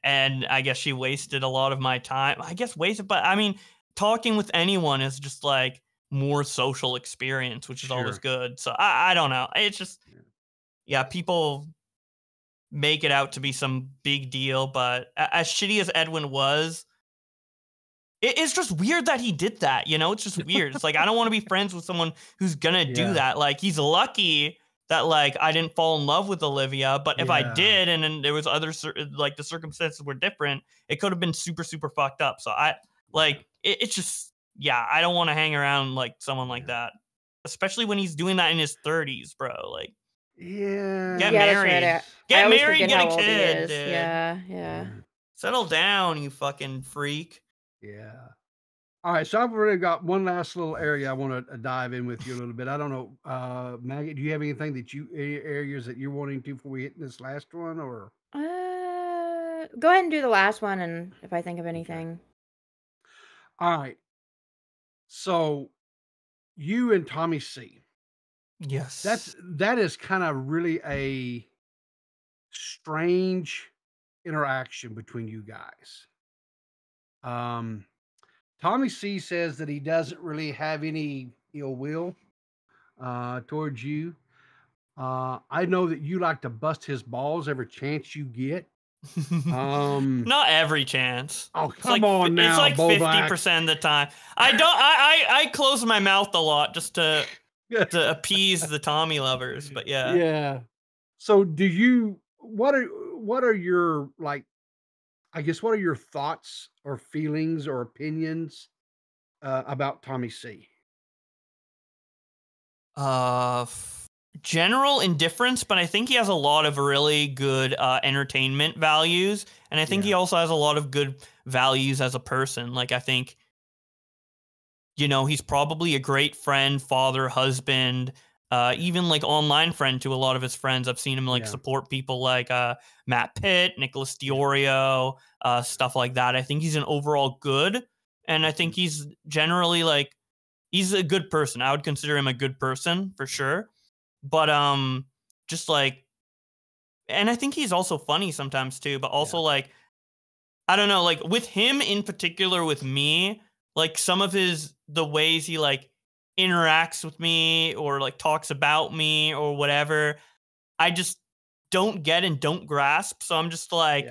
S1: And I guess she wasted a lot of my time. I guess but I mean, talking with anyone is just like more social experience, which is always good. So I don't know. It's just, people make it out to be some big deal. But as shitty as Edwin was, it's just weird that he did that. You know, it's just weird. It's like, I don't want to be friends with someone who's going to do that. Like, he's lucky that like I didn't fall in love with Olivia, but if I did, and then there was other like the circumstances were different, it could have been super, super fucked up. So I like it's just I don't want to hang around like someone like that, especially when he's doing that in his 30s, bro. Like, get married, get married, get a kid, dude.
S2: Yeah.
S1: Settle down, you fucking freak.
S3: Yeah. All right, so I've already got one last little area I want to dive in with you a little bit. I don't know, Maggie, do you have anything areas that you're wanting to before we hit this last one, or?
S2: Go ahead and do the last one, and if I think of anything.
S3: Okay. All right. So, you and TommyC.
S1: Yes.
S3: That is kind of really a strange interaction between you guys. TommyC says that he doesn't really have any ill will towards you. I know that you like to bust his balls every chance you get.
S1: Not every chance.
S3: Oh, come on now,
S1: it's like 50% of the time. I close my mouth a lot just to appease the Tommy lovers, but yeah.
S3: Yeah. So what are your, like, I guess, what are your thoughts or feelings or opinions about TommyC?
S1: General indifference, but I think he has a lot of really good entertainment values, and I think he also has a lot of good values as a person. Like, I think, you know, he's probably a great friend, father, husband, even like online friend to a lot of his friends. I've seen him like support people like Matt Pitt, Nicholas Diorio, stuff like that. I think he's an overall good, and I think he's generally like, he's a good person. I would consider him a good person for sure. But just like, and I think he's also funny sometimes too, but also like, I don't know, like with him in particular, with me, like some of the ways he like interacts with me or like talks about me or whatever, I just don't get and don't grasp. So I'm just like,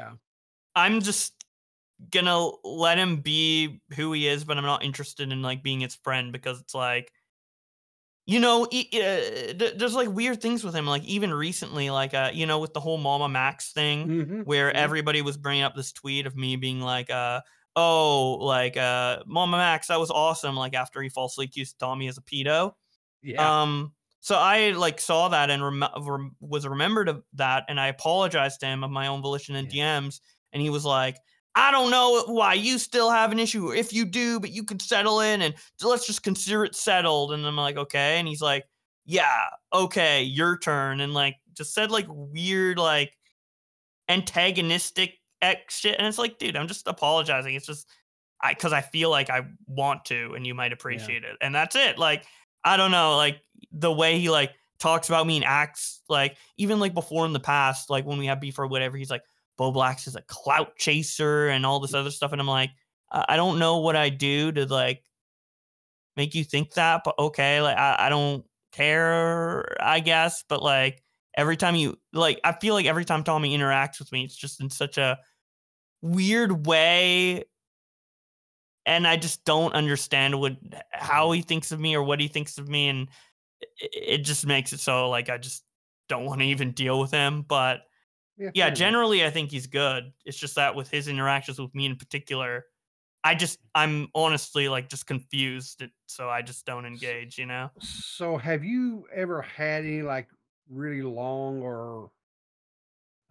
S1: I'm just gonna let him be who he is, but I'm not interested in like being his friend, because it's like, you know, there's like weird things with him, like even recently, like, you know, with the whole Mama Max thing, where everybody was bringing up this tweet of me being like, oh, like, Mama Max, that was awesome, like after he falsely accused Tommy as a pedo. So I like saw that and was remembered of that, and I apologized to him of my own volition in DMs, and he was like, I don't know why you still have an issue, or if you do, but you could settle in and let's just consider it settled. And I'm like, okay. And he's like, yeah, okay, your turn. And like, just said like weird, like antagonistic X shit. And it's like, dude, I'm just apologizing. It's just, because I feel like I want to, and you might appreciate it, and that's it. Like, I don't know, like the way he like talks about me and acts, like even like before in the past, like when we have beef or whatever, he's like, Bowblax is a clout chaser and all this other stuff, and I'm like, I don't know what I do to like make you think that, but okay, like I don't care, I guess, but like every time you like, I feel like every time Tommy interacts with me, it's just in such a weird way, and I just don't understand how he thinks of me or what he thinks of me, and it just makes it so like I just don't want to even deal with him. But yeah, generally I think he's good. It's just that with his interactions with me in particular, I'm honestly like just confused, so I just don't engage, you know?
S3: So have you ever had any like really long or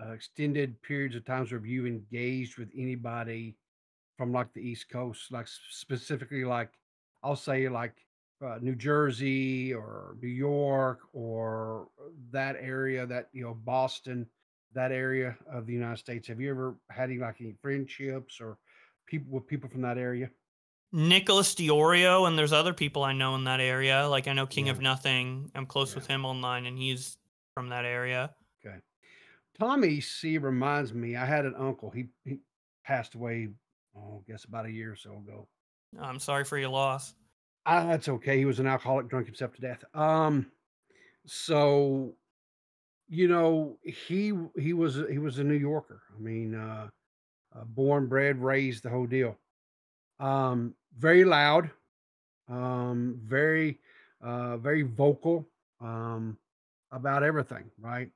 S3: extended periods of times where you engaged with anybody from like the East Coast, like specifically like I'll say like New Jersey or New York or that area, that Boston, that area of the United States? Have you ever had any friendships or people from that area?
S1: Nicholas Diorio, and there's other people I know in that area. Like I know King
S3: Yeah,
S1: of Nothing. I'm close with
S3: yeah.
S1: him online, and he's from that area.
S3: Okay. TommyC reminds me. I had an uncle. He passed away. Oh, I guess about a year or so ago.
S1: I'm sorry for your loss.
S3: That's okay. He was an alcoholic, drunk himself to death. So he was a New Yorker. I mean, born, bred, raised, the whole deal. Very loud, very, very vocal, about everything, right?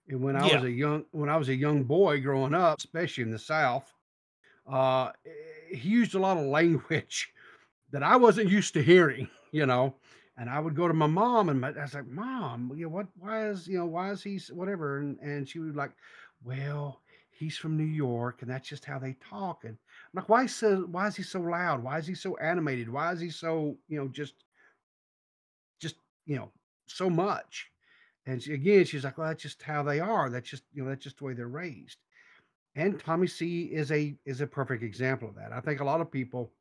S3: And
S1: Yeah.
S3: when I was a young boy growing up, especially in the South, uh, he used a lot of language that I wasn't used to hearing, and I would go to my mom and I was like, Mom, why is he whatever? And she would like, well, he's from New York and that's just how they talk. And I'm like, why is he so loud? Why is he so animated? Why is he so, just, you know, so much? And she's like, well, that's just how they are. That's just the way they're raised. And TommyC is a perfect example of that. I think a lot of people,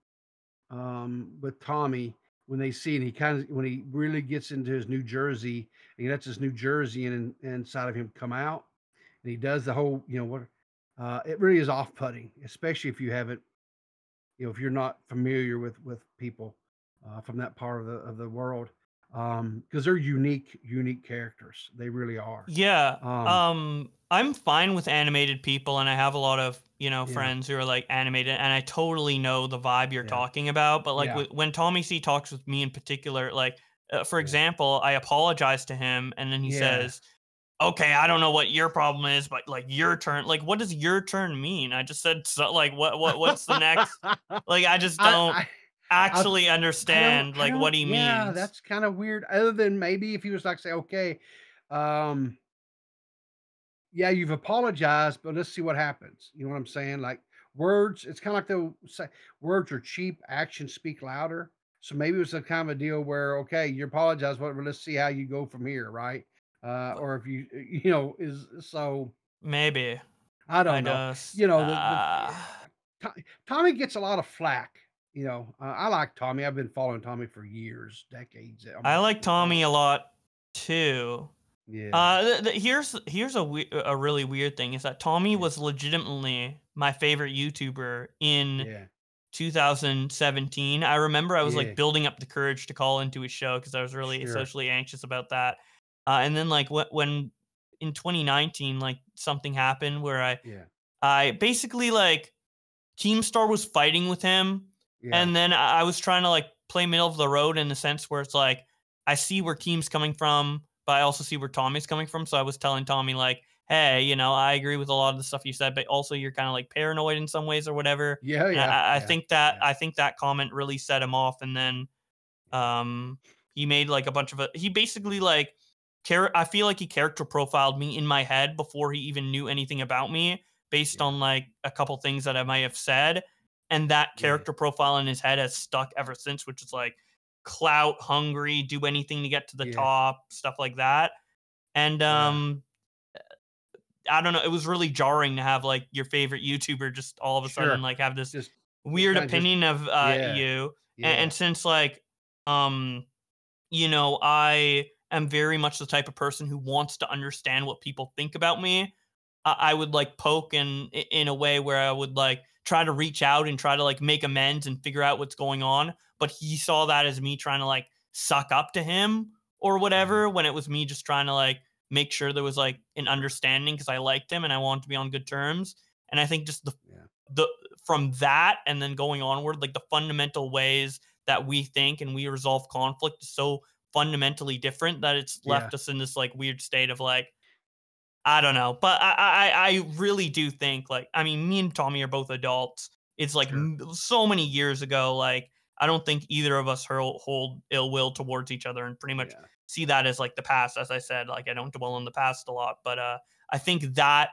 S3: with Tommy, when they see, and when he really gets into his New Jersey, and he lets his New Jersey inside of him come out, and he does the whole, it really is off-putting, especially if you haven't, if you're not familiar with people from that part of the world, because they're unique characters. They really are.
S1: Yeah.
S3: Um,
S1: I'm fine with animated people, and I have a lot of,
S3: yeah,
S1: friends who are like animated, and I totally know the vibe you're
S3: yeah,
S1: talking about. But like
S3: yeah,
S1: when TommyC talks with me in particular, like for
S3: yeah,
S1: example, I apologize to him, and then he
S3: yeah.
S1: says, "Okay, I don't know what your problem is, but like your turn. Like, what does your turn mean?" I just said, so, like, what's the next? Like, I just
S3: I,
S1: don't
S3: I I
S1: actually understand
S3: I
S1: like what
S3: don't
S1: he
S3: yeah,
S1: means.
S3: that's kind of weird. Other than maybe if he was like say, okay, um, yeah, you've apologized, but let's see what happens. You know what I'm saying? Like words, it's kind of like they'll say words are cheap, actions speak louder. So maybe it was a kind of a deal where, okay, you apologize, but let's see how you go from here, right? Or if you, is so
S1: Maybe
S3: I
S1: I
S3: don't know.
S1: just
S3: You know, Tommy gets a lot of flack. I like Tommy. I've been following Tommy for years, decades,
S1: I
S3: almost.
S1: like Tommy a lot too.
S3: Yeah,
S1: Here's a really weird thing is that Tommy
S3: yeah,
S1: was legitimately my favorite YouTuber in
S3: yeah,
S1: 2017. I remember I was
S3: yeah,
S1: like building up the courage to call into his show because I was really
S3: sure,
S1: socially anxious about that. And then like when in 2019, like something happened where
S3: yeah,
S1: I basically like Keemstar was fighting with him,
S3: yeah,
S1: and then I was trying to like play middle of the road in the sense where it's like I see where Keem's coming from, but I also see where Tommy's coming from. So I was telling Tommy like, "Hey, I agree with a lot of the stuff you said, but also you're kind of like paranoid in some ways or whatever."
S3: yeah,
S1: And
S3: yeah,
S1: I
S3: yeah,
S1: think that
S3: yeah,
S1: I think that comment really set him off, and then um, he made like a bunch of he basically like I feel like he character profiled me in my head before he even knew anything about me based
S3: yeah,
S1: on like a couple things that I might have said. And that
S3: yeah,
S1: character profile in his head has stuck ever since, which is like clout hungry, do anything to get to the
S3: yeah,
S1: top, stuff like that. And
S3: yeah.
S1: I don't know, it was really jarring to have like your favorite YouTuber just all of a sudden
S3: Sure.
S1: like have this
S3: Just
S1: weird opinion of you. And since like, you know, I am very much the type of person who wants to understand what people think about me, I would like poke in a way where I would like try to reach out and try to like make amends and figure out what's going on. But he saw that as me trying to like suck up to him or whatever, when it was me just trying to like make sure there was like an understanding because I liked him and I wanted to be on good terms. And I think just the from that and then going onward, like the fundamental ways that we think and we resolve conflict is so fundamentally different that it's left us in this like weird state of like, I don't know, but I really do think like, I mean, me and Tommy are both adults. It's like so many years ago. Like, I don't think either of us hold ill will towards each other and pretty much see that as like the past. As I said, like I don't dwell on the past a lot, but I think that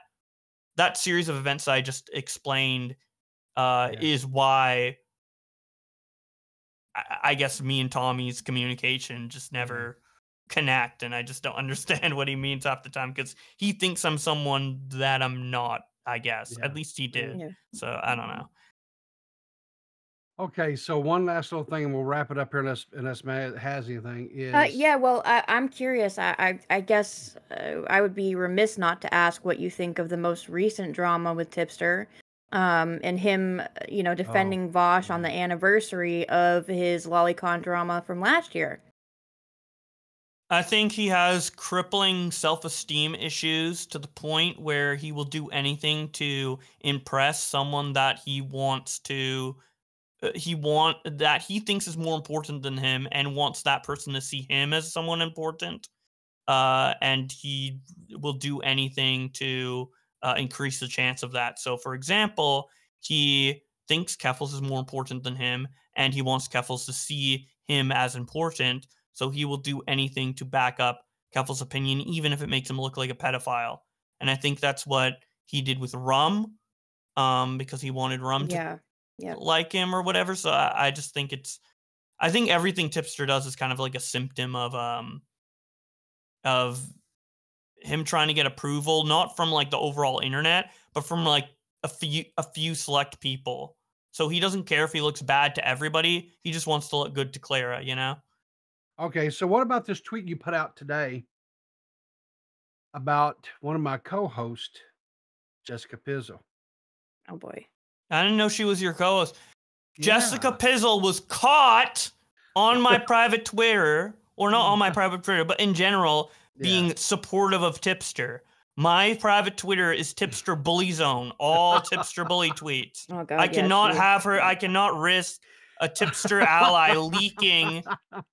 S1: series of events I just explained is why I guess me and Tommy's communication just never connect, and I just don't understand what he means half the time because he thinks I'm someone that I'm not, I guess. At least he did. So I don't know.
S3: Okay, so one last little thing, and we'll wrap it up here unless Matt has anything.
S2: Yeah, well, I'm curious. I guess I would be remiss not to ask what you think of the most recent drama with Tipster, and him, you know, defending Vaush on the anniversary of his lolicon drama from last year.
S1: I think he has crippling self-esteem issues to the point where he will do anything to impress someone that he wants to that he thinks is more important than him and wants that person to see him as someone important. And he will do anything to increase the chance of that. So, for example, he thinks Keffals is more important than him, and he wants Keffals to see him as important. So he will do anything to back up Keffals' opinion, even if it makes him look like a pedophile. And I think that's what he did with Rum, because he wanted Rum to like him or whatever. So I just think I think everything Tipster does is kind of like a symptom of him trying to get approval, not from like the overall internet, but from like a few select people. So he doesn't care if he looks bad to everybody. He just wants to look good to Clara, you know?
S3: Okay, so what about this tweet you put out today about one of my co-hosts, Jessica Pizzle?
S2: Oh boy.
S1: I didn't know she was your co-host. Jessica Pizzle was caught on my private Twitter, or not on my private Twitter, but in general, being supportive of Tipster. My private Twitter is Tipster Bully Zone, all Tipster Bully tweets.
S2: Oh God,
S1: I cannot have her, I cannot risk a Tipster ally leaking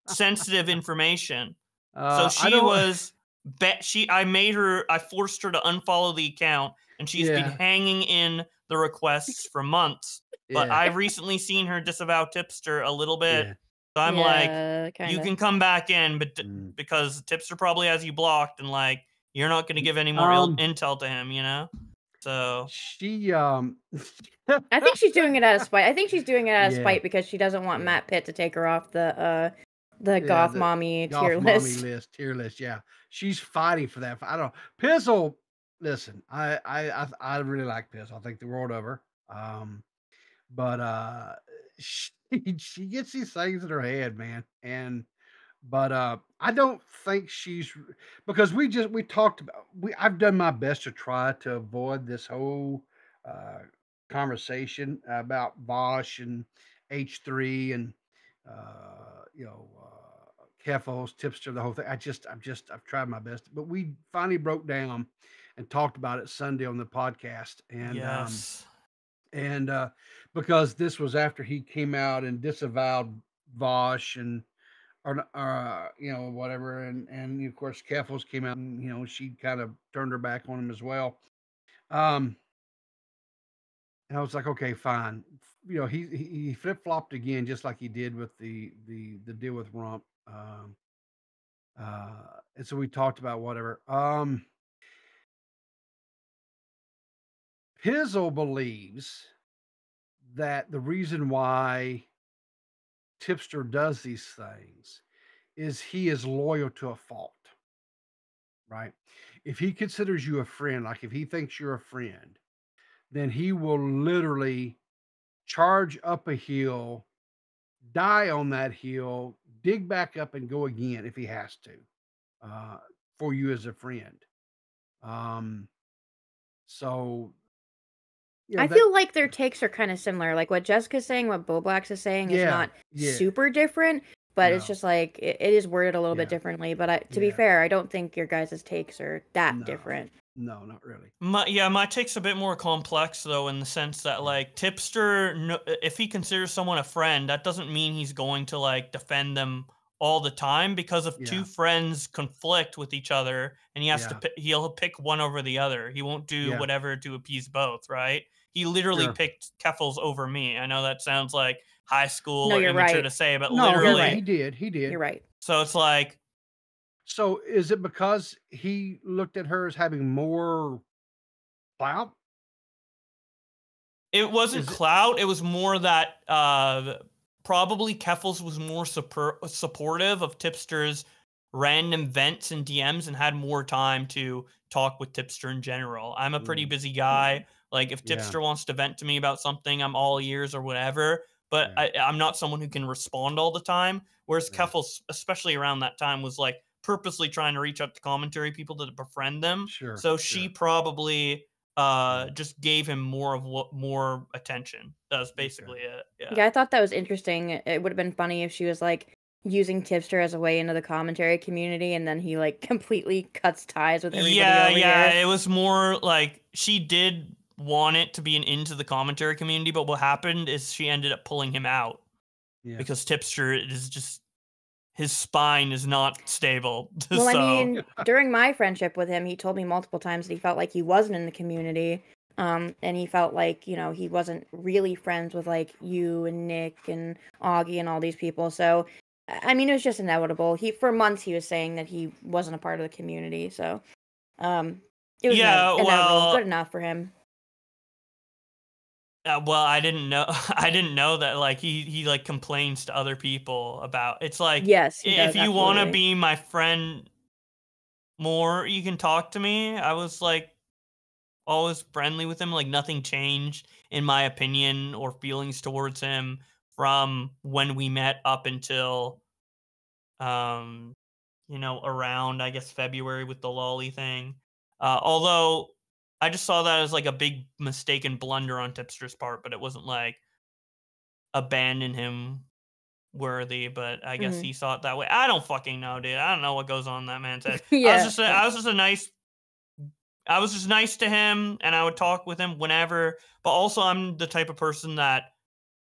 S1: sensitive information. So she I forced her to unfollow the account, and she's been hanging in the requests for months. But I've recently seen her disavow Tipster a little bit. So I'm like, kinda. You can come back in, but because Tipster probably has you blocked, and like you're not going to give any more intel to him, you know? So
S3: she
S2: I think she's doing it out of spite. I think she's doing it out of spite because she doesn't want Matt Pitt to take her off the goth mommy tier list.
S3: Tier list, yeah. She's fighting for that. I don't know. Pizzle, listen, I really like Pizzle. I think the world of her. But she gets these things in her head, man. But I don't think she's, because we talked about, I've done my best to try to avoid this whole conversation about Vaush and H3 and Keffals, Tipster, the whole thing. I've tried my best, but we finally broke down and talked about it Sunday on the podcast. And because this was after he came out and disavowed Vaush and whatever, and of course Keffals came out and she kind of turned her back on him as well. And I was like, okay, fine. He flip flopped again, just like he did with the deal with Rump. And so we talked about whatever. Pizzle believes that the reason why Tipster does these things is he is loyal to a fault, right? If he considers you a friend, like if he thinks you're a friend, then he will literally charge up a hill, die on that hill, dig back up and go again if he has to, for you as a friend. So
S2: I feel like their takes are kind of similar. Like what Jessica's saying, what Bowblax is saying is not super different, but it's just like it is worded a little bit differently. But to be fair, I don't think your guys' takes are that different.
S3: No, not really.
S1: My take's a bit more complex though, in the sense that like Tipster, if he considers someone a friend, that doesn't mean he's going to like defend them all the time, because if two friends conflict with each other and he has to he'll pick one over the other. He won't do whatever to appease both, right? He literally picked Keffals over me. I know that sounds like high school or immature to say, but literally
S3: he did.
S2: You're right.
S1: So it's like,
S3: so is it because he looked at her as having more clout?
S1: It wasn't clout. It was more that probably Keffals was more supportive of Tipster's random vents and DMs and had more time to talk with Tipster in general. I'm a pretty busy guy. Like if Tipster wants to vent to me about something, I'm all ears or whatever. But I'm not someone who can respond all the time. Whereas Keffals, especially around that time, was like purposely trying to reach out to commentary people to befriend them. So she probably just gave him more attention. That was basically it.
S2: Yeah, I thought that was interesting. It would have been funny if she was like using Tipster as a way into the commentary community, and then he like completely cuts ties with everybody.
S1: Yeah. It was more like she did want it to be an into the commentary community, but what happened is she ended up pulling him out because Tipster is just, his spine is not stable.
S2: Well, I mean, during my friendship with him, he told me multiple times that he felt like he wasn't in the community. And he felt like, you know, he wasn't really friends with like you and Nick and Augie and all these people. So, I mean, it was just inevitable. For months he was saying that he wasn't a part of the community. So, it was inevitable. Good enough for him.
S1: Well, I didn't know. I didn't know that. Like he like complains to other people about. It's like,
S2: yes,
S1: if you want to be my friend more, you can talk to me. I was like always friendly with him. Like nothing changed in my opinion or feelings towards him from when we met up until, around I guess February with the lolly thing. Although I just saw that as like a big mistaken blunder on Tipster's part, but it wasn't like abandon him worthy, but I guess he saw it that way. I don't fucking know, dude. I don't know what goes on in that man's head. I was just nice to him, and I would talk with him whenever, but also I'm the type of person that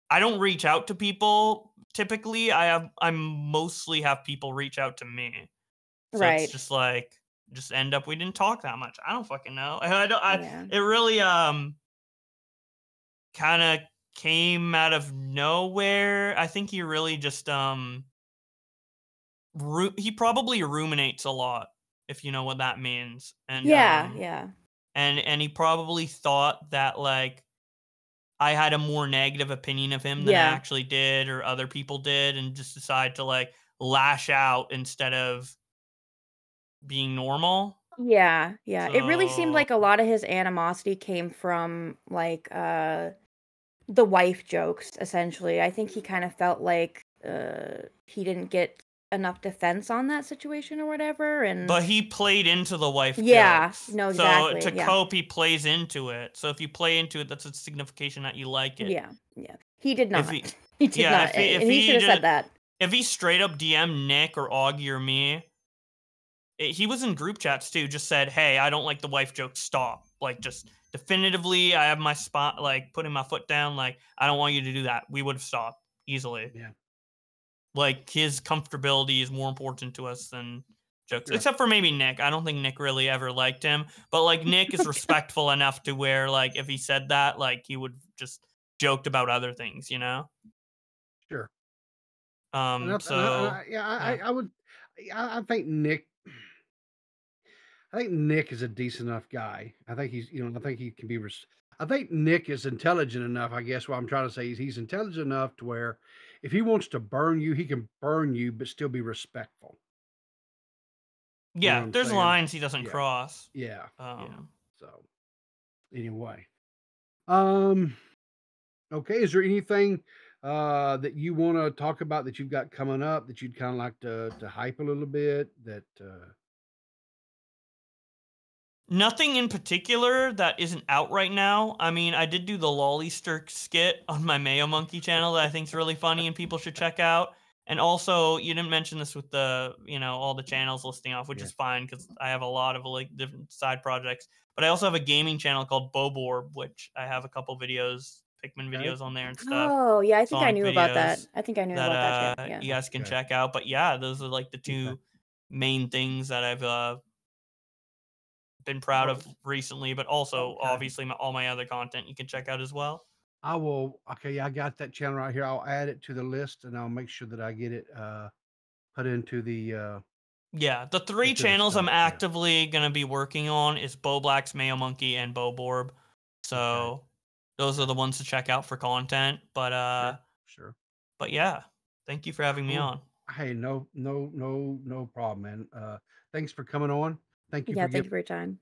S1: I don't reach out to people typically. I mostly have people reach out to me. So it's just like, just end up, we didn't talk that much. I don't fucking know. It really kind of came out of nowhere. I think he really just he probably ruminates a lot, if you know what that means. And and he probably thought that like I had a more negative opinion of him than I actually did, or other people did, and just decided to like lash out instead of being normal.
S2: Yeah. It really seemed like a lot of his animosity came from like the wife jokes, essentially. I think he kind of felt like he didn't get enough defense on that situation or whatever,
S1: but he played into the wife
S2: jokes.
S1: So to cope, he plays into it. So if you play into it, that's a signification that you like it.
S2: He did not. He did not. He should have said that.
S1: If he straight up DM Nick or Augie or me, he was in group chats too, just said, hey, I don't like the wife joke, stop. Like, just definitively, I have my spot, like, putting my foot down, like, I don't want you to do that. We would have stopped easily.
S3: Yeah.
S1: Like, his comfortability is more important to us than jokes. Except for maybe Nick. I don't think Nick really ever liked him. But, like, Nick is respectful enough to where, like, if he said that, like, he would just joked about other things, you know?
S3: Sure.
S1: I
S3: think Nick is a decent enough guy. I think he's, I think he can be. I think Nick is intelligent enough. I guess what I'm trying to say is he's intelligent enough to where if he wants to burn you, he can burn you, but still be respectful.
S1: Yeah, there's lines he doesn't cross.
S3: Yeah. So anyway, Okay. Is there anything that you want to talk about that you've got coming up that you'd kind of like to hype a little bit? That
S1: Nothing in particular that isn't out right now. I mean, I did do the Lollyster skit on my Mayo Monkey channel that I think is really funny and people should check out. And also, you didn't mention this with the, all the channels listing off, which is fine because I have a lot of like different side projects. But I also have a gaming channel called Bowblax, which I have a couple videos, Pikmin videos on there and stuff.
S2: Oh, yeah, I think I
S1: Sonic
S2: knew about that.
S1: videos
S2: I think I knew about that too.
S1: you
S2: Yeah.
S1: guys can check out. But yeah, those are like the two main things that I've been proud of recently, but also obviously all my other content you can check out as well.
S3: I will. Okay, I got that channel right here. I'll add it to the list, and I'll make sure that I get it put into the.
S1: Yeah, the three channels I'm actively gonna be working on is Bowblax, Mayo Monkey, and Bowborb. So those are the ones to check out for content. But
S3: sure.
S1: But yeah, thank you for having me on.
S3: Hey, no problem, man. Thanks for coming on. Thank you.
S2: Yeah, thank you for your time.